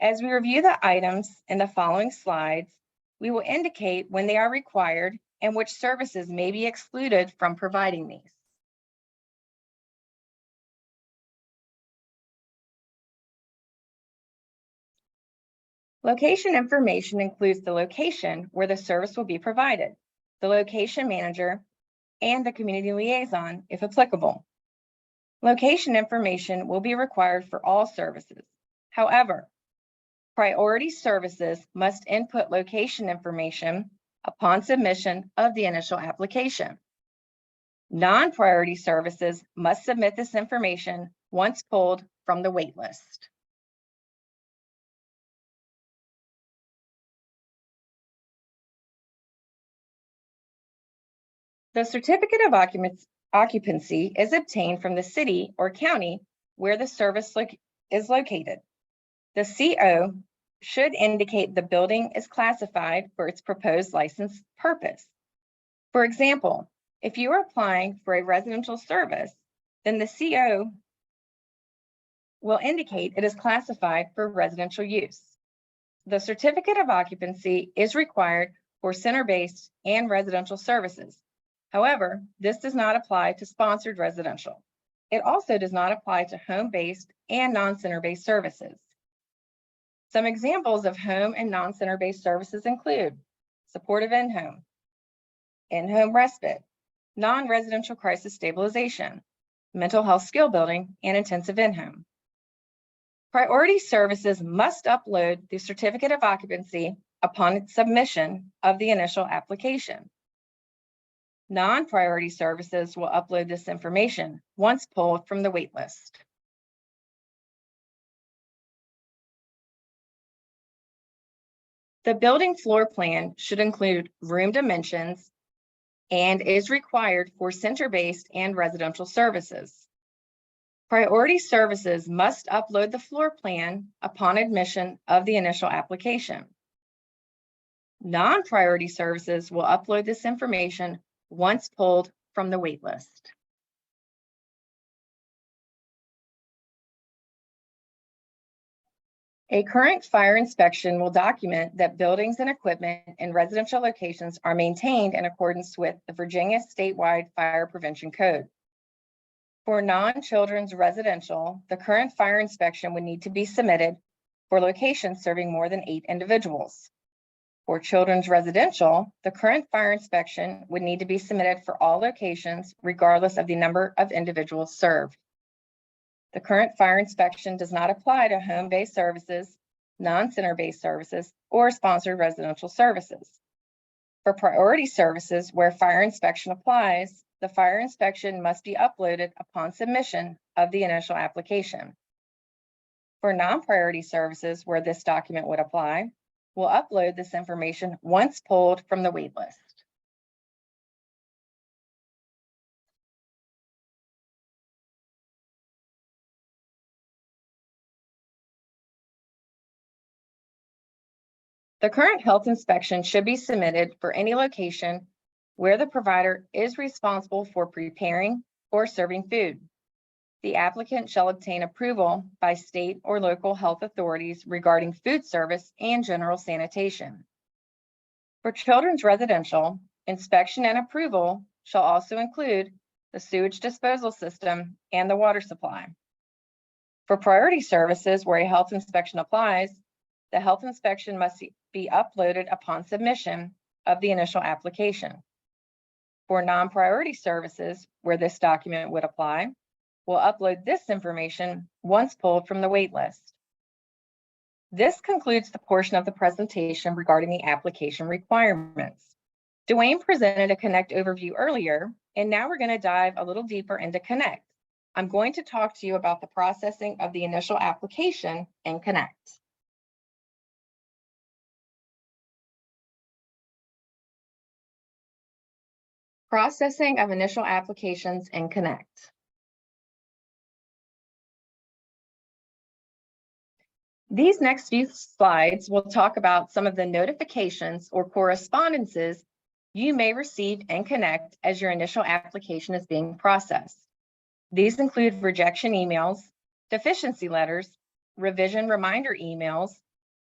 As we review the items in the following slides, we will indicate when they are required and which services may be excluded from providing these. Location information includes the location where the service will be provided, the location manager, and the community liaison, if applicable. Location information will be required for all services. However, priority services must input location information upon submission of the initial application. Non-priority services must submit this information once pulled from the wait list. The certificate of occupancy is obtained from the city or county where the service is located. The CO should indicate the building is classified for its proposed license purpose. For example, if you are applying for a residential service, then the CO will indicate it is classified for residential use. The certificate of occupancy is required for center-based and residential services. However, this does not apply to sponsored residential. It also does not apply to home-based and non-center-based services. Some examples of home and non-center-based services include supportive in-home respite, non-residential crisis stabilization, mental health skill building, and intensive in-home. Priority services must upload the certificate of occupancy upon its submission of the initial application. Non-priority services will upload this information once pulled from the wait list. The building floor plan should include room dimensions and is required for center-based and residential services. Priority services must upload the floor plan upon admission of the initial application. Non-priority services will upload this information once pulled from the wait list. A current fire inspection will document that buildings and equipment in residential locations are maintained in accordance with the Virginia statewide fire prevention code. For non-children's residential, the current fire inspection would need to be submitted for locations serving more than 8 individuals. For children's residential, the current fire inspection would need to be submitted for all locations, regardless of the number of individuals served. The current fire inspection does not apply to home-based services, non-center-based services, or sponsored residential services. For priority services where fire inspection applies, the fire inspection must be uploaded upon submission of the initial application. For non-priority services where this document would apply, we'll upload this information once pulled from the waitlist. The current health inspection should be submitted for any location where the provider is responsible for preparing or serving food. The applicant shall obtain approval by state or local health authorities regarding food service and general sanitation. For children's residential, inspection and approval shall also include the sewage disposal system and the water supply. For priority services where a health inspection applies, the health inspection must be uploaded upon submission of the initial application. For non-priority services where this document would apply, we'll upload this information once pulled from the waitlist. This concludes the portion of the presentation regarding the application requirements. Dwayne presented a Connect overview earlier, and now we're going to dive a little deeper into Connect. I'm going to talk to you about the processing of the initial application in Connect. Processing of initial applications in Connect. These next few slides will talk about some of the notifications or correspondences you may receive in Connect as your initial application is being processed. These include rejection emails, deficiency letters, revision reminder emails,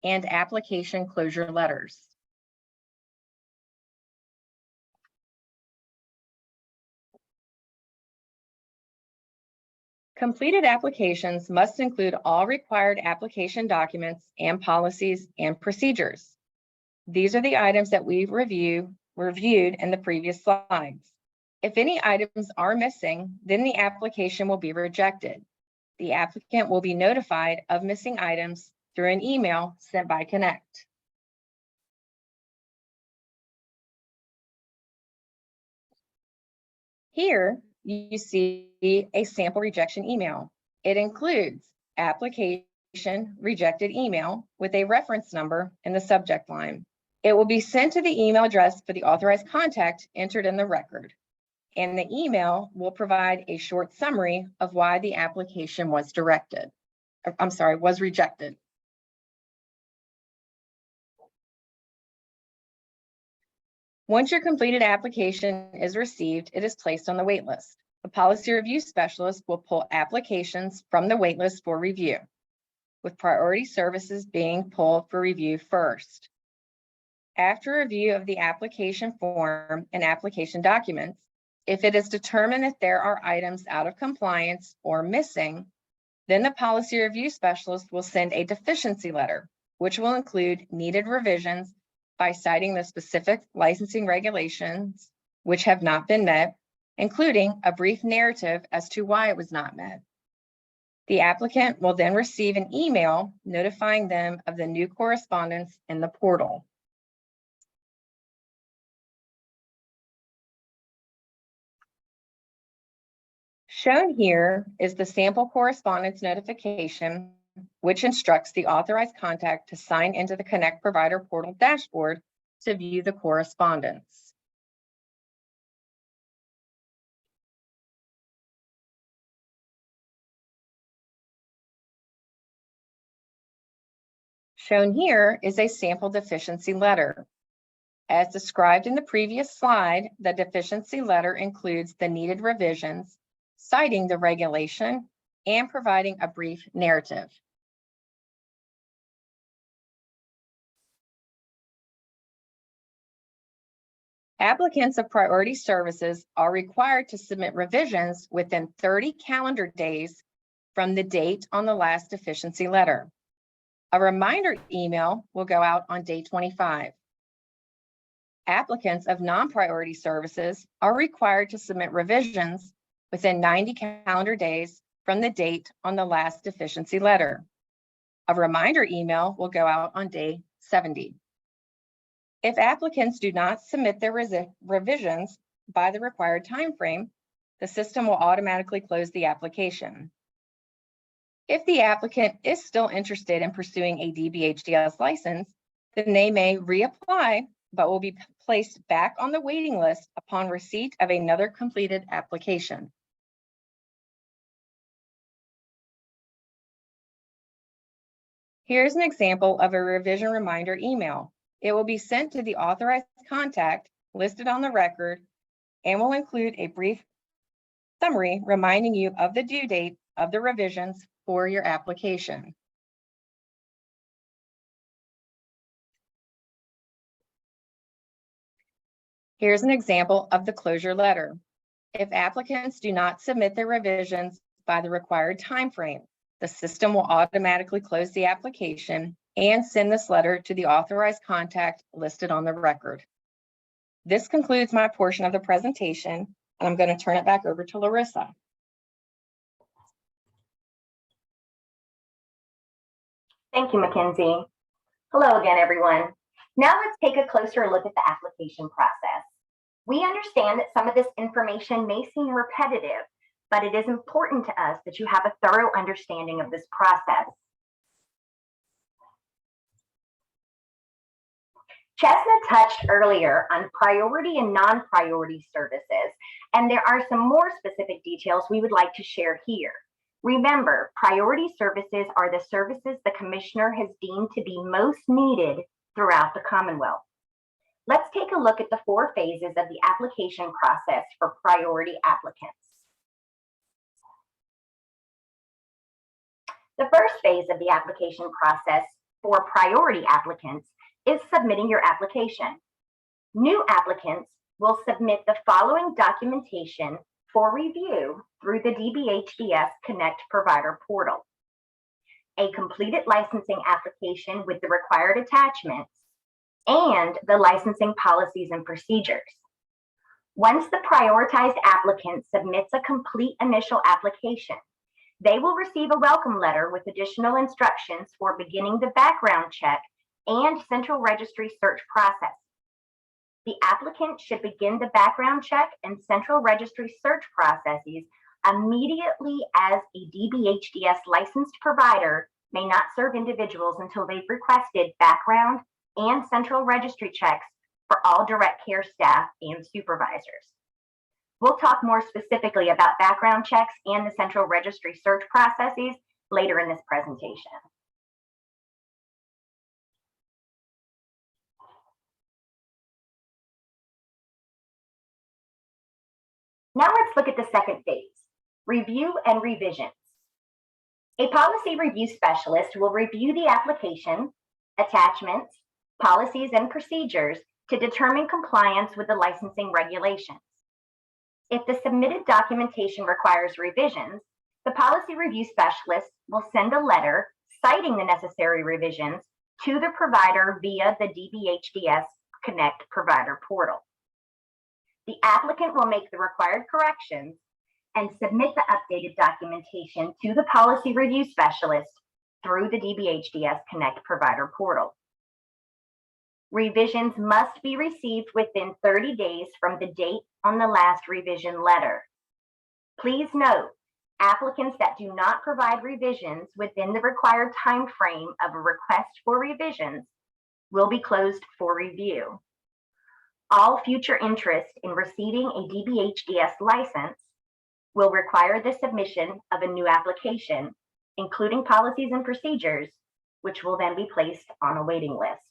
and application closure letters. Completed applications must include all required application documents and policies and procedures. These are the items that we've reviewed in the previous slides. If any items are missing, then the application will be rejected. The applicant will be notified of missing items through an email sent by Connect. Here, you see a sample rejection email. It includes application rejected email with a reference number in the subject line. It will be sent to the email address for the authorized contact entered in the record. And the email will provide a short summary of why the application was rejected. Once your completed application is received, it is placed on the waitlist. The policy review specialist will pull applications from the waitlist for review, with priority services being pulled for review first. After review of the application form and application documents, if it is determined that there are items out of compliance or missing, then the policy review specialist will send a deficiency letter, which will include needed revisions by citing the specific licensing regulations which have not been met, including a brief narrative as to why it was not met. The applicant will then receive an email notifying them of the new correspondence in the portal. Shown here is the sample correspondence notification, which instructs the authorized contact to sign into the Connect Provider Portal dashboard to view the correspondence. Shown here is a sample deficiency letter. As described in the previous slide, the deficiency letter includes the needed revisions, citing the regulation, and providing a brief narrative. Applicants of priority services are required to submit revisions within 30 calendar days from the date on the last deficiency letter. A reminder email will go out on day 25. Applicants of non-priority services are required to submit revisions within 90 calendar days from the date on the last deficiency letter. A reminder email will go out on day 70. If applicants do not submit their revisions by the required timeframe, the system will automatically close the application. If the applicant is still interested in pursuing a DBHDS license, then they may reapply, but will be placed back on the waiting list upon receipt of another completed application. Here's an example of a revision reminder email. It will be sent to the authorized contact listed on the record and will include a brief summary reminding you of the due date of the revisions for your application. Here's an example of the closure letter. If applicants do not submit their revisions by the required timeframe, the system will automatically close the application and send this letter to the authorized contact listed on the record. This concludes my portion of the presentation, and I'm going to turn it back over to Larissa. Thank you, Mackenzie. Hello again, everyone. Now let's take a closer look at the application process. We understand that some of this information may seem repetitive, but it is important to us that you have a thorough understanding of this process. Chestnut touched earlier on priority and non-priority services, and there are some more specific details we would like to share here. Remember, priority services are the services the Commissioner has deemed to be most needed throughout the Commonwealth. Let's take a look at the 4 phases of the application process for priority applicants. The first phase of the application process for priority applicants is submitting your application. New applicants will submit the following documentation for review through the DBHDS Connect Provider Portal: a completed licensing application with the required attachments and the licensing policies and procedures. Once the prioritized applicant submits a complete initial application, they will receive a welcome letter with additional instructions for beginning the background check and central registry search process. The applicant should begin the background check and central registry search processes immediately, as a DBHDS licensed provider may not serve individuals until they've requested background and central registry checks for all direct care staff and supervisors. We'll talk more specifically about background checks and the central registry search processes later in this presentation. Now let's look at the second phase, review and revisions. A policy review specialist will review the application, attachments, policies, and procedures to determine compliance with the licensing regulations. If the submitted documentation requires revisions, the policy review specialist will send a letter citing the necessary revisions to the provider via the DBHDS Connect Provider Portal. The applicant will make the required corrections and submit the updated documentation to the policy review specialist through the DBHDS Connect Provider Portal. Revisions must be received within 30 days from the date on the last revision letter. Please note, applicants that do not provide revisions within the required time frame of a request for revisions will be closed for review. All future interest in receiving a DBHDS license will require the submission of a new application, including policies and procedures, which will then be placed on a waiting list.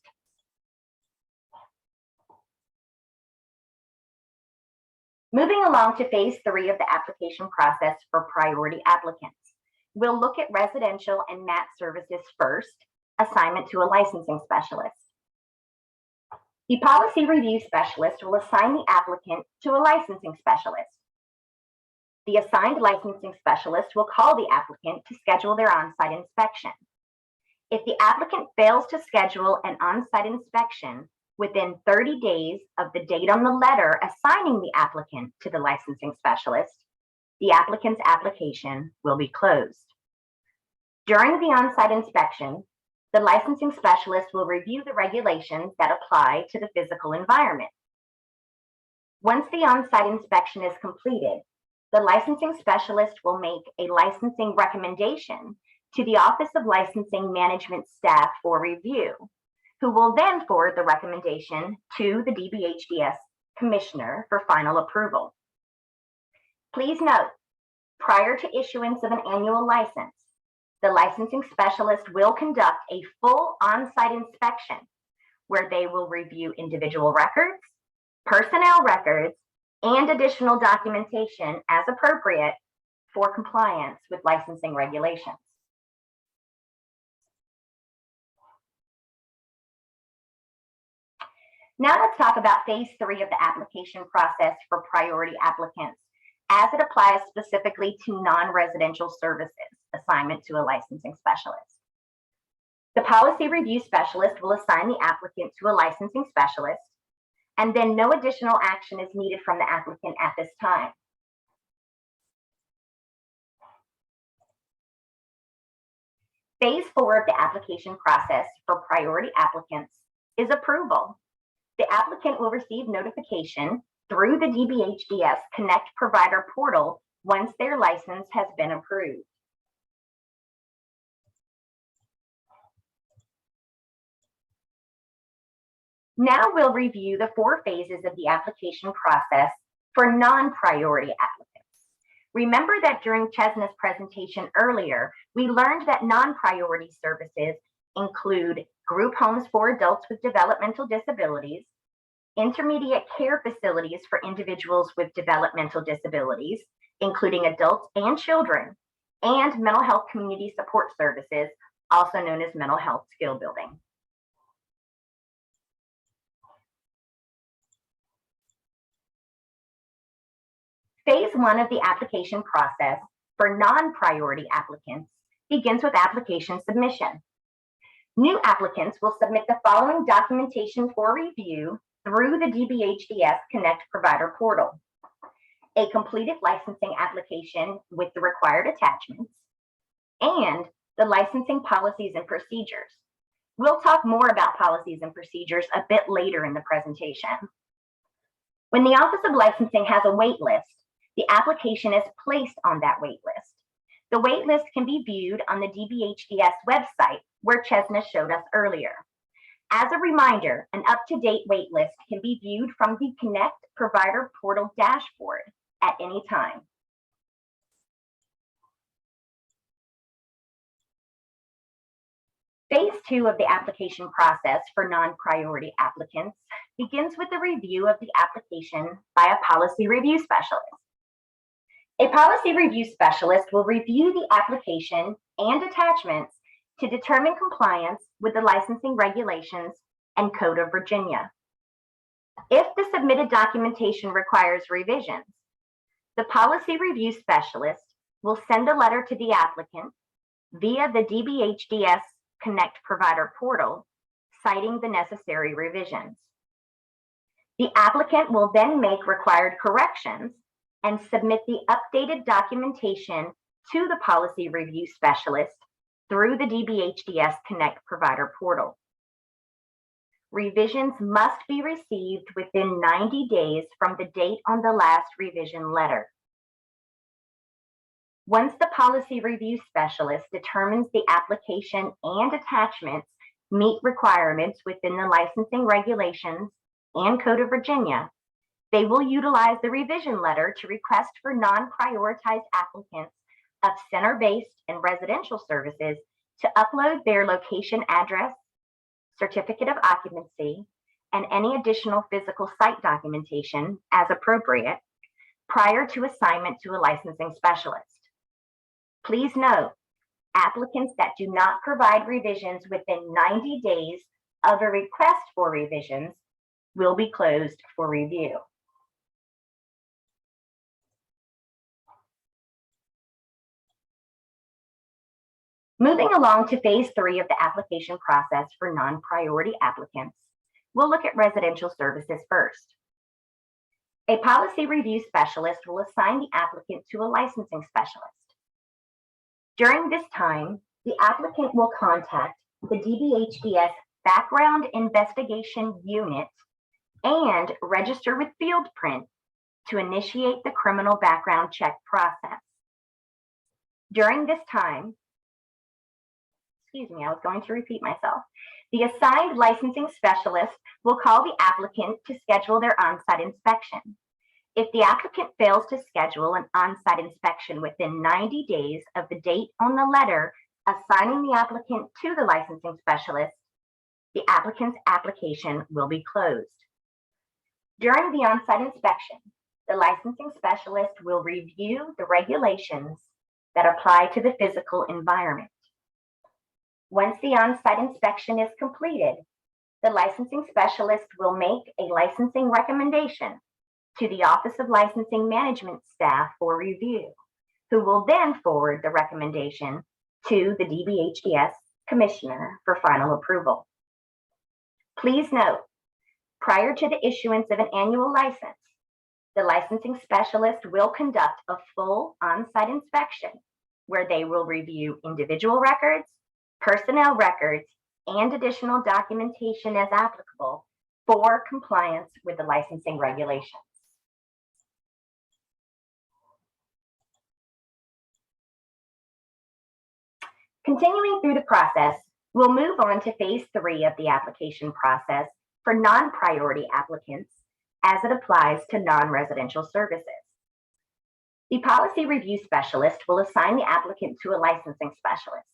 Moving along to phase 3 of the application process for priority applicants, we'll look at residential and MAT services first, assignment to a licensing specialist. The policy review specialist will assign the applicant to a licensing specialist. The assigned licensing specialist will call the applicant to schedule their on-site inspection. If the applicant fails to schedule an on-site inspection within 30 days of the date on the letter assigning the applicant to the licensing specialist, the applicant's application will be closed. During the on-site inspection, the licensing specialist will review the regulations that apply to the physical environment. Once the on-site inspection is completed, the licensing specialist will make a licensing recommendation to the Office of Licensing Management staff for review, who will then forward the recommendation to the DBHDS Commissioner for final approval. Please note, prior to issuance of an annual license, the licensing specialist will conduct a full on-site inspection where they will review individual records, personnel records, and additional documentation as appropriate for compliance with licensing regulations. Now let's talk about phase 3 of the application process for priority applicants as it applies specifically to non-residential services assignment to a licensing specialist. The policy review specialist will assign the applicant to a licensing specialist, and then no additional action is needed from the applicant at this time. Phase 4 of the application process for priority applicants is approval. The applicant will receive notification through the DBHDS Connect Provider portal once their license has been approved. Now we'll review the 4 phases of the application process for non-priority applicants. Remember that during Chesna's presentation earlier, we learned that non-priority services include group homes for adults with developmental disabilities, intermediate care facilities for individuals with developmental disabilities, including adults and children, and mental health community support services, also known as mental health skill building. Phase 1 of the application process for non-priority applicants begins with application submission. New applicants will submit the following documentation for review through the DBHDS Connect Provider portal: a completed licensing application with the required attachments, and the licensing policies and procedures. We'll talk more about policies and procedures a bit later in the presentation. When the Office of Licensing has a wait list, the application is placed on that wait list. The wait list can be viewed on the DBHDS website, where Chesna showed us earlier. As a reminder, an up-to-date wait list can be viewed from the Connect Provider portal dashboard at any time. Phase 2 of the application process for non-priority applicants begins with a review of the application by a policy review specialist. A policy review specialist will review the application and attachments to determine compliance with the licensing regulations and Code of Virginia. If the submitted documentation requires revisions, the policy review specialist will send a letter to the applicant via the DBHDS Connect Provider portal, citing the necessary revisions. The applicant will then make required corrections and submit the updated documentation to the policy review specialist through the DBHDS Connect Provider portal. Revisions must be received within 90 days from the date on the last revision letter. Once the policy review specialist determines the application and attachments meet requirements within the licensing regulations and Code of Virginia, they will utilize the revision letter to request for non-prioritized applicants of center-based and residential services to upload their location address, certificate of occupancy, and any additional physical site documentation as appropriate prior to assignment to a licensing specialist. Please note, applicants that do not provide revisions within 90 days of a request for revisions will be closed for review. Moving along to phase 3 of the application process for non-priority applicants, we'll look at residential services first. A policy review specialist will assign the applicant to a licensing specialist. During this time, the applicant will contact the DBHDS Background Investigation Unit and register with FieldPrint to initiate the criminal background check process. During this time, I was going to repeat myself. The assigned licensing specialist will call the applicant to schedule their on-site inspection. If the applicant fails to schedule an on-site inspection within 90 days of the date on the letter assigning the applicant to the licensing specialist, the applicant's application will be closed. During the on-site inspection, the licensing specialist will review the regulations that apply to the physical environment. Once the on-site inspection is completed, the licensing specialist will make a licensing recommendation to the Office of Licensing Management staff for review, who will then forward the recommendation to the DBHDS Commissioner for final approval. Please note, prior to the issuance of an annual license, the licensing specialist will conduct a full on-site inspection where they will review individual records, personnel records, and additional documentation as applicable for compliance with the licensing regulations. Continuing through the process, we'll move on to phase 3 of the application process for non-priority applicants as it applies to non-residential services. The policy review specialist will assign the applicant to a licensing specialist.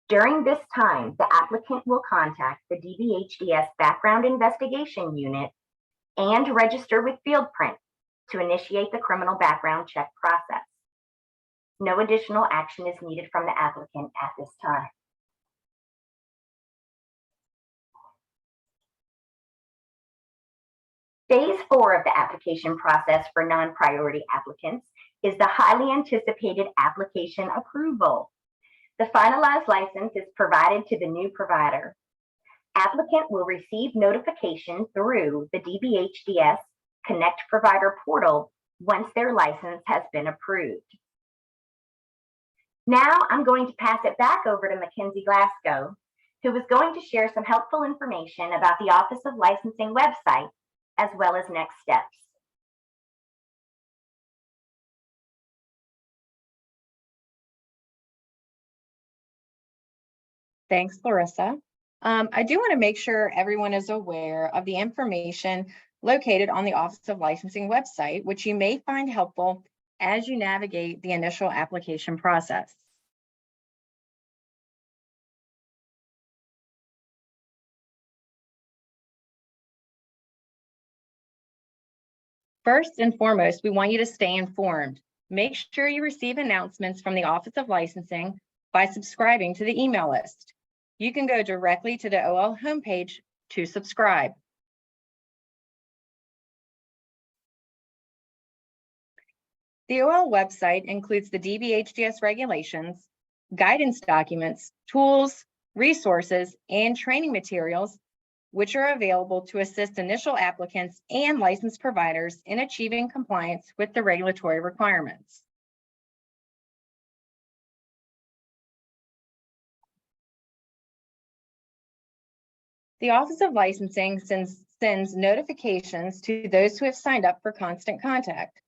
During this time, the applicant will contact the DBHDS Background Investigation Unit and register with FieldPrint to initiate the criminal background check process. No additional action is needed from the applicant at this time. Phase 4 of the application process for non-priority applicants is the highly anticipated application approval. The finalized license is provided to the new provider. Applicant will receive notification through the DBHDS Connect Provider portal once their license has been approved. Now I'm going to pass it back over to Mackenzie Glasgow, who is going to share some helpful information about the Office of Licensing website, as well as next steps. Thanks, Larissa. I do want to make sure everyone is aware of the information located on the Office of Licensing website, which you may find helpful as you navigate the initial application process. First and foremost, we want you to stay informed. Make sure you receive announcements from the Office of Licensing by subscribing to the email list. You can go directly to the OL homepage to subscribe. The OL website includes the DBHDS regulations, guidance documents, tools, resources, and training materials, which are available to assist initial applicants and licensed providers in achieving compliance with the regulatory requirements. The Office of Licensing sends notifications to those who have signed up for constant contact.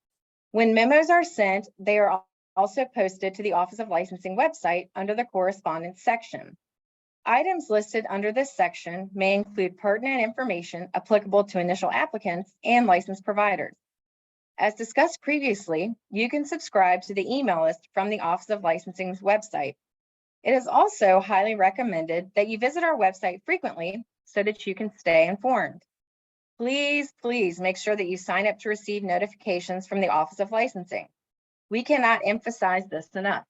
When memos are sent, they are also posted to the Office of Licensing website under the correspondence section. Items listed under this section may include pertinent information applicable to initial applicants and licensed providers. As discussed previously, you can subscribe to the email list from the Office of Licensing's website. It is also highly recommended that you visit our website frequently so that you can stay informed. Please make sure that you sign up to receive notifications from the Office of Licensing. We cannot emphasize this enough.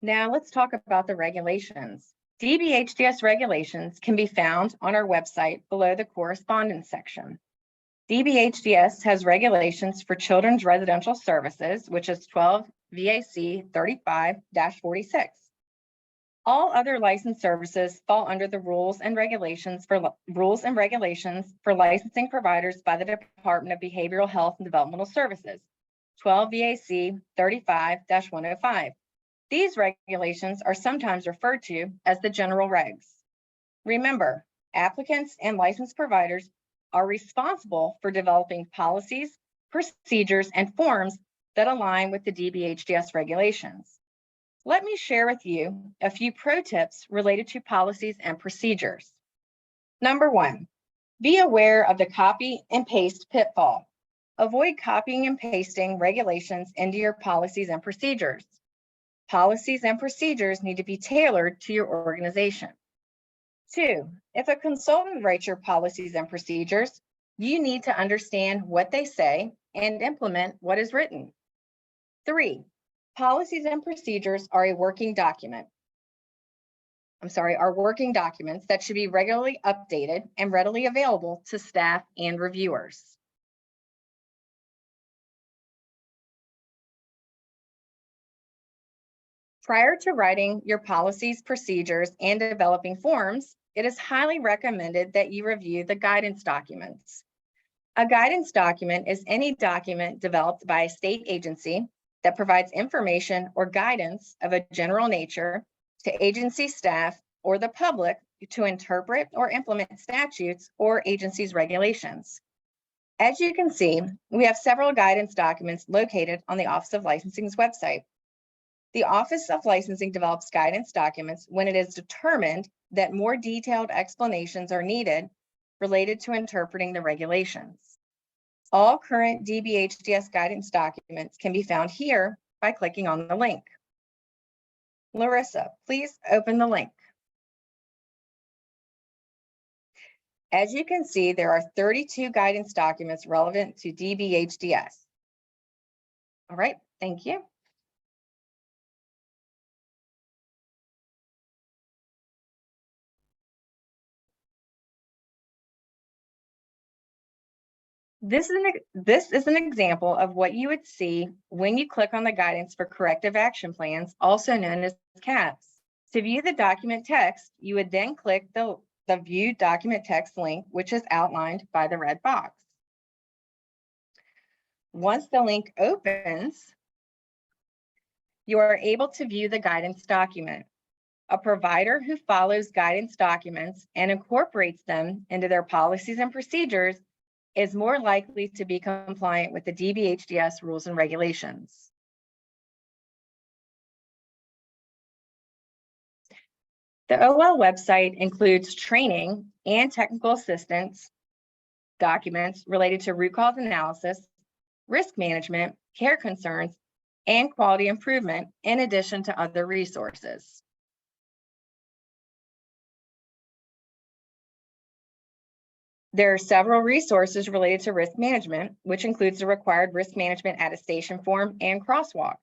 Now let's talk about the regulations. DBHDS regulations can be found on our website below the correspondence section. DBHDS has regulations for children's residential services, which is 12 VAC 35-46. All other licensed services fall under the rules and regulations for licensing providers by the Department of Behavioral Health and Developmental Services, 12 VAC 35-105. These regulations are sometimes referred to as the general regs. Remember, applicants and license providers are responsible for developing policies, procedures, and forms that align with the DBHDS regulations. Let me share with you a few pro tips related to policies and procedures. Number 1, be aware of the copy and paste pitfall. Avoid copying and pasting regulations into your policies and procedures. Policies and procedures need to be tailored to your organization. 2, if a consultant writes your policies and procedures, you need to understand what they say and implement what is written. 3, policies and procedures are working documents that should be regularly updated and readily available to staff and reviewers. Prior to writing your policies, procedures, and developing forms, it is highly recommended that you review the guidance documents. A guidance document is any document developed by a state agency that provides information or guidance of a general nature to agency staff or the public to interpret or implement statutes or agencies' regulations. As you can see, we have several guidance documents located on the Office of Licensing's website. The Office of Licensing develops guidance documents when it is determined that more detailed explanations are needed related to interpreting the regulations. All current DBHDS guidance documents can be found here by clicking on the link. Larissa, please open the link. As you can see, there are 32 guidance documents relevant to DBHDS. All right, thank you. This is an example of what you would see when you click on the guidance for corrective action plans, also known as CAPs. To view the document text, you would then click the View Document Text link, which is outlined by the red box. Once the link opens, you are able to view the guidance document. A provider who follows guidance documents and incorporates them into their policies and procedures is more likely to be compliant with the DBHDS rules and regulations. The OL website includes training and technical assistance documents related to root cause analysis, risk management, care concerns, and quality improvement, in addition to other resources. There are several resources related to risk management, which includes the required risk management attestation form and crosswalk,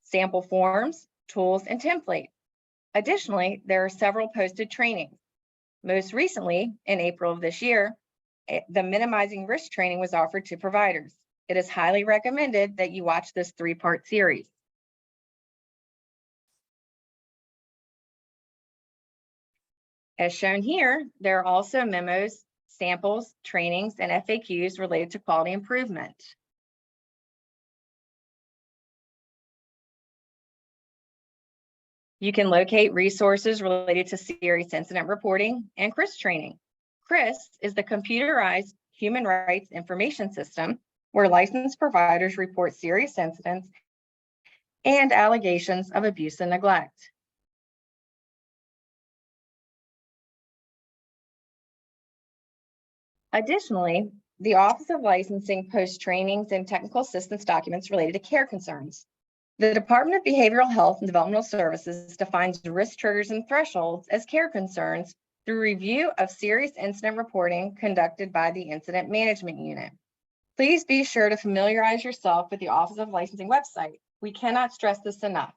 sample forms, tools, and templates. Additionally, there are several posted trainings. Most recently, in April of this year, the minimizing risk training was offered to providers. It is highly recommended that you watch this 3-part series. As shown here, there are also memos, samples, trainings, and FAQs related to quality improvement. You can locate resources related to serious incident reporting and CRIS training. CRIS is the computerized human rights information system where licensed providers report serious incidents and allegations of abuse and neglect. Additionally, the Office of Licensing posts trainings and technical assistance documents related to care concerns. The Department of Behavioral Health and Developmental Services defines risk triggers and thresholds as care concerns through review of serious incident reporting conducted by the Incident Management Unit. Please be sure to familiarize yourself with the Office of Licensing website. We cannot stress this enough.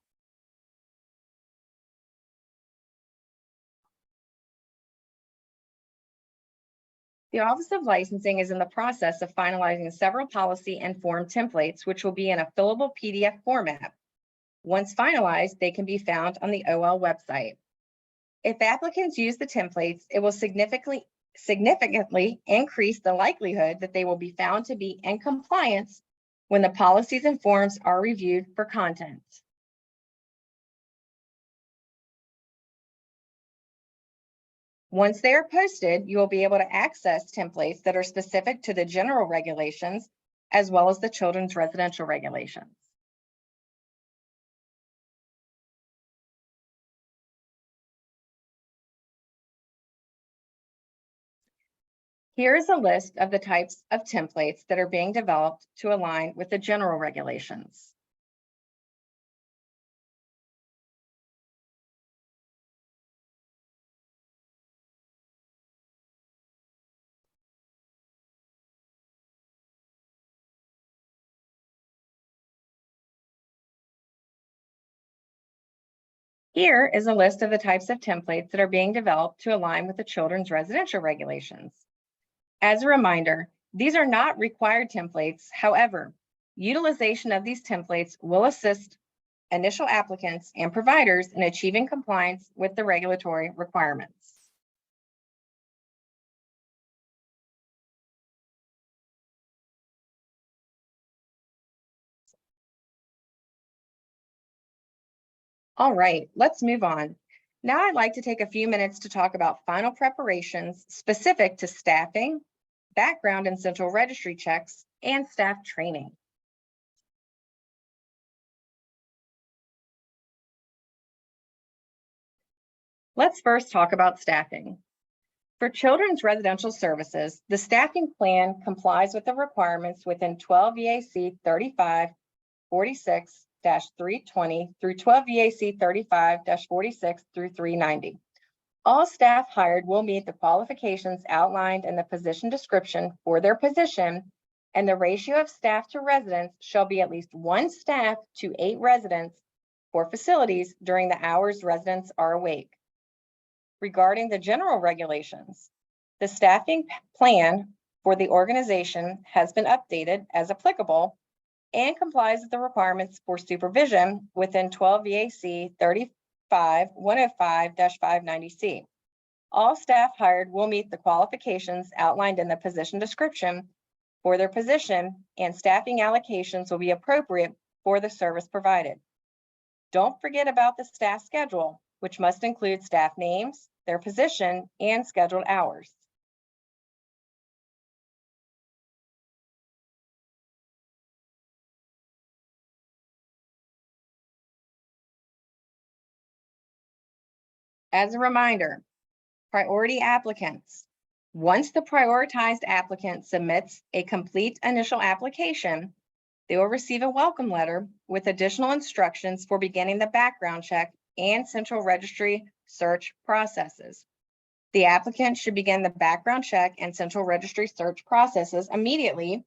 The Office of Licensing is in the process of finalizing several policy and form templates, which will be in a fillable PDF format. Once finalized, they can be found on the OL website. If applicants use the templates, it will significantly increase the likelihood that they will be found to be in compliance when the policies and forms are reviewed for content. Once they are posted, you will be able to access templates that are specific to the general regulations as well as the children's residential regulations. Here is a list of the types of templates that are being developed to align with the general regulations. Here is a list of the types of templates that are being developed to align with the children's residential regulations. As a reminder, these are not required templates. However, utilization of these templates will assist initial applicants and providers in achieving compliance with the regulatory requirements. All right, let's move on. Now I'd like to take a few minutes to talk about final preparations specific to staffing, background and central registry checks, and staff training. Let's first talk about staffing. For children's residential services, the staffing plan complies with the requirements within 12 VAC 3546-320 through 12 VAC 35-46 through 390. All staff hired will meet the qualifications outlined in the position description for their position, and the ratio of staff to residents shall be at least 1 staff to 8 residents for facilities during the hours residents are awake. Regarding the general regulations, the staffing plan for the organization has been updated as applicable and complies with the requirements for supervision within 12 VAC 35105-590C. All staff hired will meet the qualifications outlined in the position description for their position, and staffing allocations will be appropriate for the service provided. Don't forget about the staff schedule, which must include staff names, their position, and scheduled hours. As a reminder, priority applicants. Once the prioritized applicant submits a complete initial application, they will receive a welcome letter with additional instructions for beginning the background check and central registry search processes. The applicant should begin the background check and central registry search processes immediately,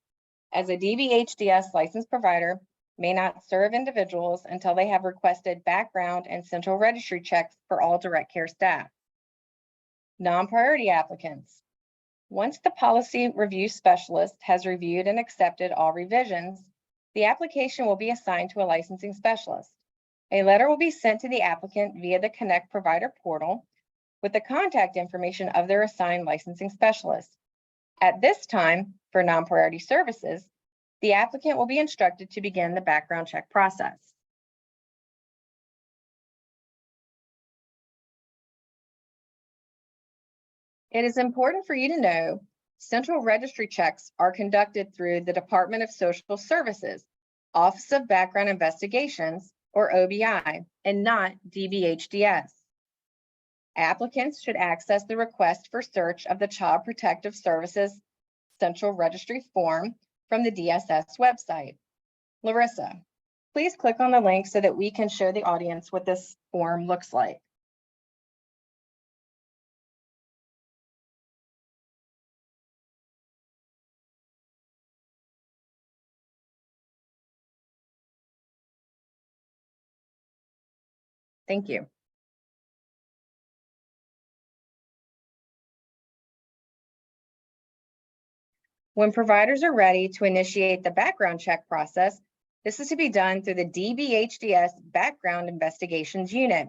as a DBHDS licensed provider may not serve individuals until they have requested background and central registry checks for all direct care staff. Non-priority applicants. Once the policy review specialist has reviewed and accepted all revisions, the application will be assigned to a licensing specialist. A letter will be sent to the applicant via the Connect Provider portal with the contact information of their assigned licensing specialist. At this time, for non-priority services, the applicant will be instructed to begin the background check process. It is important for you to know central registry checks are conducted through the Department of Social Services, Office of Background Investigations, or OBI, and not DBHDS. Applicants should access the request for search of the Child Protective Services Central Registry form from the DSS website. Larissa, please click on the link so that we can show the audience what this form looks like. Thank you. When providers are ready to initiate the background check process, this is to be done through the DBHDS Background Investigations Unit.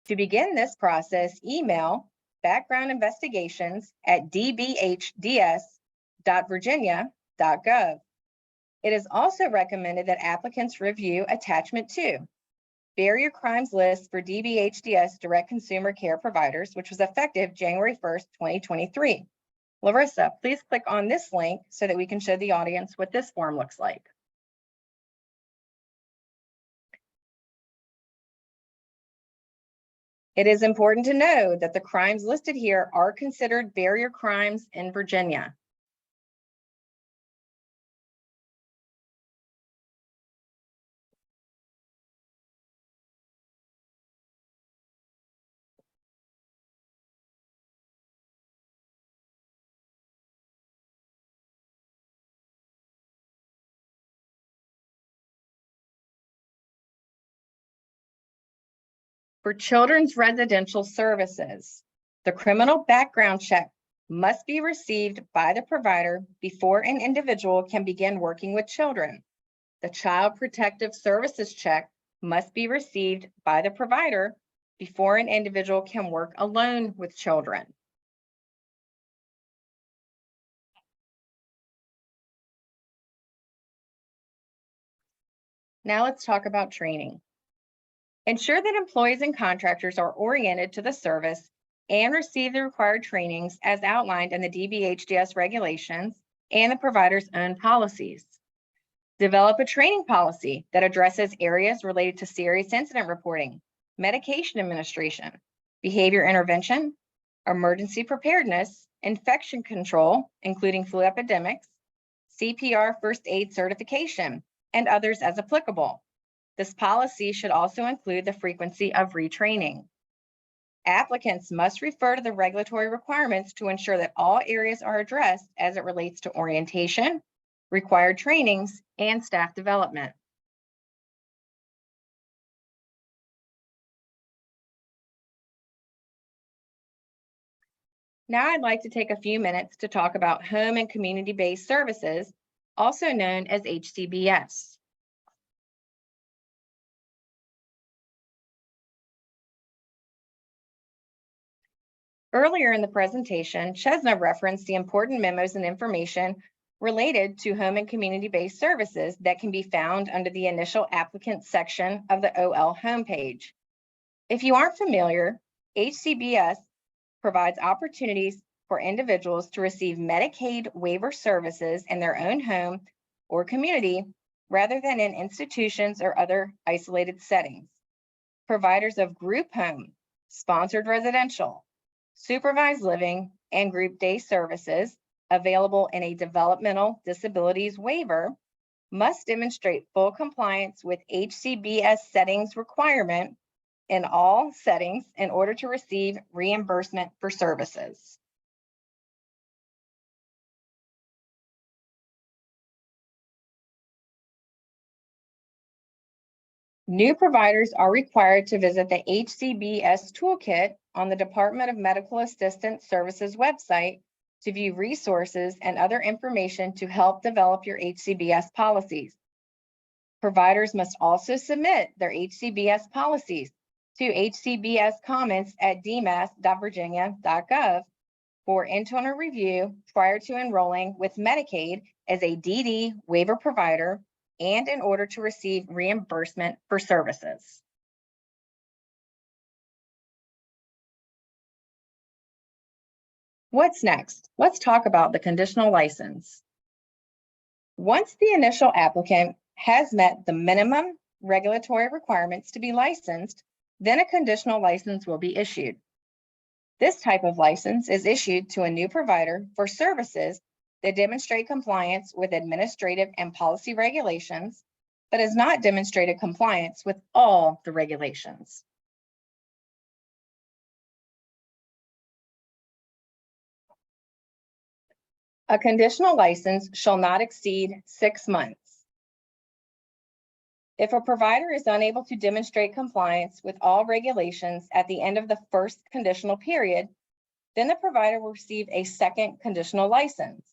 To begin this process, email backgroundinvestigations@dbhds.virginia.gov. It is also recommended that applicants review Attachment 2, Barrier Crimes List for DBHDS Direct Consumer Care Providers, which was effective January 1st, 2023. Larissa, please click on this link so that we can show the audience what this form looks like. It is important to know that the crimes listed here are considered barrier crimes in Virginia. For children's residential services, the criminal background check must be received by the provider before an individual can begin working with children. The Child Protective Services check must be received by the provider before an individual can work alone with children. Now let's talk about training. Ensure that employees and contractors are oriented to the service and receive the required trainings as outlined in the DBHDS regulations and the provider's own policies. Develop a training policy that addresses areas related to serious incident reporting, medication administration, behavior intervention, emergency preparedness, infection control, including flu epidemics, CPR first aid certification, and others as applicable. This policy should also include the frequency of retraining. Applicants must refer to the regulatory requirements to ensure that all areas are addressed as it relates to orientation, required trainings, and staff development. Now I'd like to take a few minutes to talk about home and community-based services, also known as HCBS. Earlier in the presentation, Chesna referenced the important memos and information related to home and community-based services that can be found under the initial applicant section of the OL homepage. If you aren't familiar, HCBS provides opportunities for individuals to receive Medicaid waiver services in their own home or community rather than in institutions or other isolated settings. Providers of group home, sponsored residential, supervised living, and group day services available in a developmental disabilities waiver must demonstrate full compliance with HCBS settings requirement in all settings in order to receive reimbursement for services. New providers are required to visit the HCBS Toolkit on the Department of Medical Assistance Services website to view resources and other information to help develop your HCBS policies. Providers must also submit their HCBS policies to HCBS comments at dmas.virginia.gov for internal review prior to enrolling with Medicaid as a DD waiver provider and in order to receive reimbursement for services. What's next? Let's talk about the conditional license. Once the initial applicant has met the minimum regulatory requirements to be licensed, then a conditional license will be issued. This type of license is issued to a new provider for services that demonstrate compliance with administrative and policy regulations, but has not demonstrated compliance with all the regulations. A conditional license shall not exceed 6 months. If a provider is unable to demonstrate compliance with all regulations at the end of the first conditional period, then the provider will receive a second conditional license.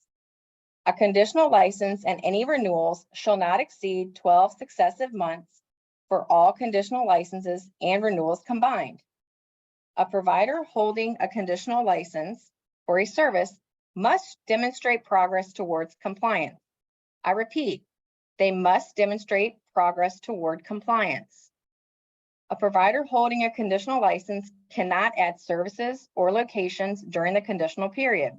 A conditional license and any renewals shall not exceed 12 successive months for all conditional licenses and renewals combined. A provider holding a conditional license for a service must demonstrate progress towards compliance. I repeat, They must demonstrate progress toward compliance. A provider holding a conditional license cannot add services or locations during the conditional period.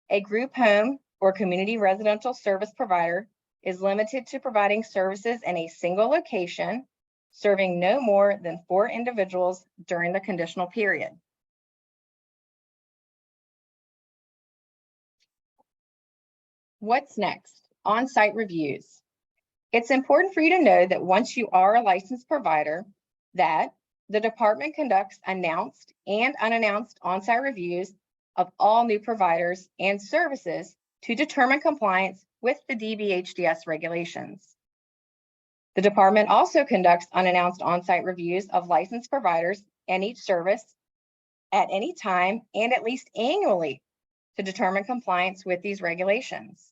A group home or community residential service provider is limited to providing services in a single location, serving no more than 4 individuals during the conditional period. What's next? On-site reviews. It's important for you to know that once you are a licensed provider, that the department conducts announced and unannounced on-site reviews of all new providers and services to determine compliance with the DBHDS regulations. The department also conducts unannounced on-site reviews of licensed providers and each service at any time and at least annually to determine compliance with these regulations.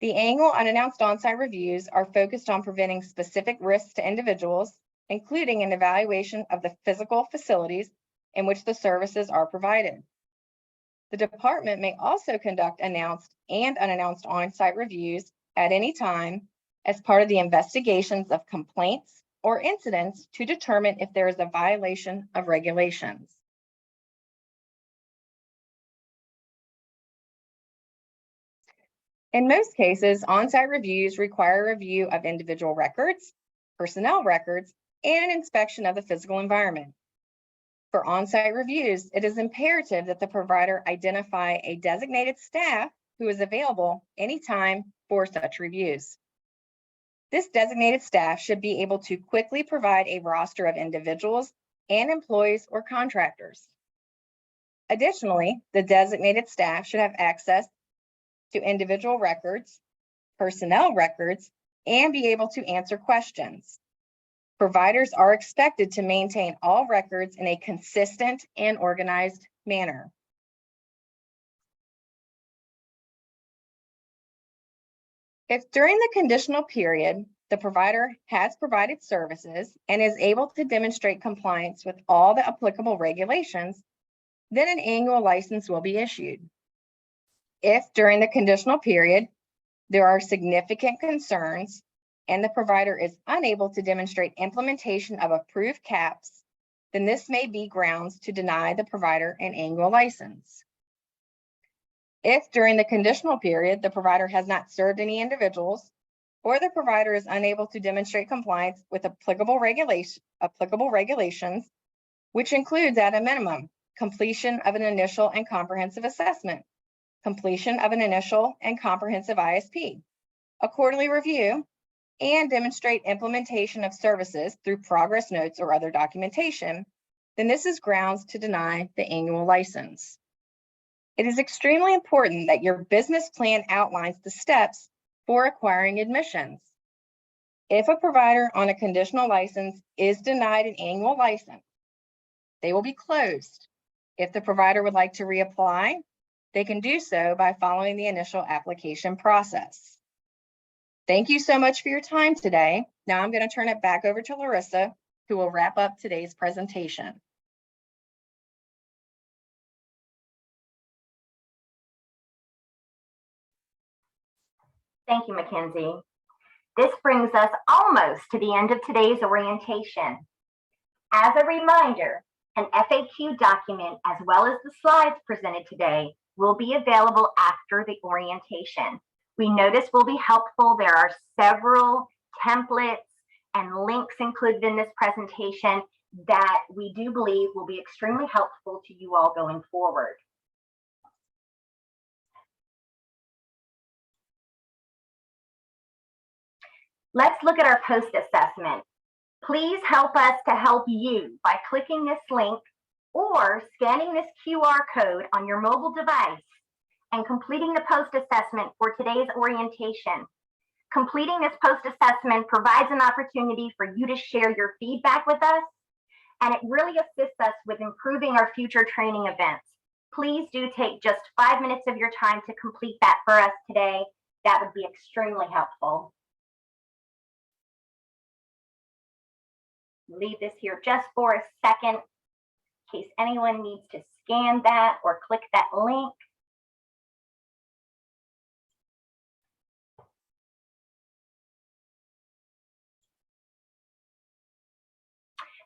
The annual unannounced on-site reviews are focused on preventing specific risks to individuals, including an evaluation of the physical facilities in which the services are provided. The department may also conduct announced and unannounced on-site reviews at any time as part of the investigations of complaints or incidents to determine if there is a violation of regulations. In most cases, on-site reviews require a review of individual records, personnel records, and an inspection of the physical environment. For on-site reviews, it is imperative that the provider identify a designated staff who is available anytime for such reviews. This designated staff should be able to quickly provide a roster of individuals and employees or contractors. Additionally, the designated staff should have access to individual records, personnel records, and be able to answer questions. Providers are expected to maintain all records in a consistent and organized manner. If during the conditional period, the provider has provided services and is able to demonstrate compliance with all the applicable regulations, then an annual license will be issued. If during the conditional period, there are significant concerns and the provider is unable to demonstrate implementation of approved caps, then this may be grounds to deny the provider an annual license. If during the conditional period, the provider has not served any individuals, or the provider is unable to demonstrate compliance with applicable regulations, which includes at a minimum, completion of an initial and comprehensive assessment, completion of an initial and comprehensive ISP, a quarterly review, and demonstrate implementation of services through progress notes or other documentation, then this is grounds to deny the annual license. It is extremely important that your business plan outlines the steps for acquiring admissions. If a provider on a conditional license is denied an annual license, they will be closed. If the provider would like to reapply, they can do so by following the initial application process. Thank you so much for your time today. Now I'm going to turn it back over to Larissa, who will wrap up today's presentation. Thank you, Mackenzie. This brings us almost to the end of today's orientation. As a reminder, an FAQ document as well as the slides presented today will be available after the orientation. We know this will be helpful. There are several templates and links included in this presentation that we do believe will be extremely helpful to you all going forward. Let's look at our post-assessment. Please help us to help you by clicking this link or scanning this QR code on your mobile device and completing the post-assessment for today's orientation. Completing this post-assessment provides an opportunity for you to share your feedback with us, and it really assists us with improving our future training events. Please do take just 5 minutes of your time to complete that for us today. That would be extremely helpful. Leave this here just for a second in case anyone needs to scan that or click that link.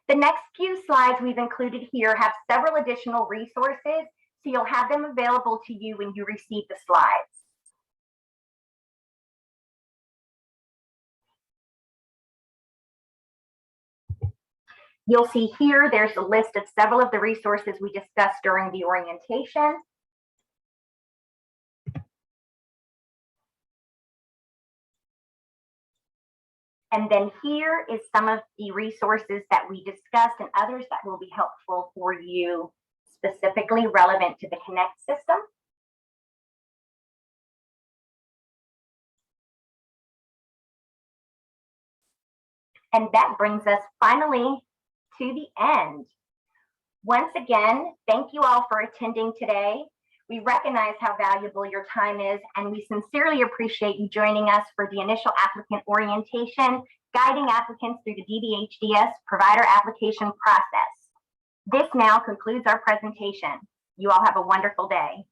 The next few slides we've included here have several additional resources, so you'll have them available to you when you receive the slides. You'll see here, there's a list of several of the resources we discussed during the orientation. And then here is some of the resources that we discussed and others that will be helpful for you, specifically relevant to the Connect system. And that brings us finally to the end. Once again, thank you all for attending today. We recognize how valuable your time is, and we sincerely appreciate you joining us for the initial applicant orientation, guiding applicants through the DBHDS provider application process. This now concludes our presentation. You all have a wonderful day.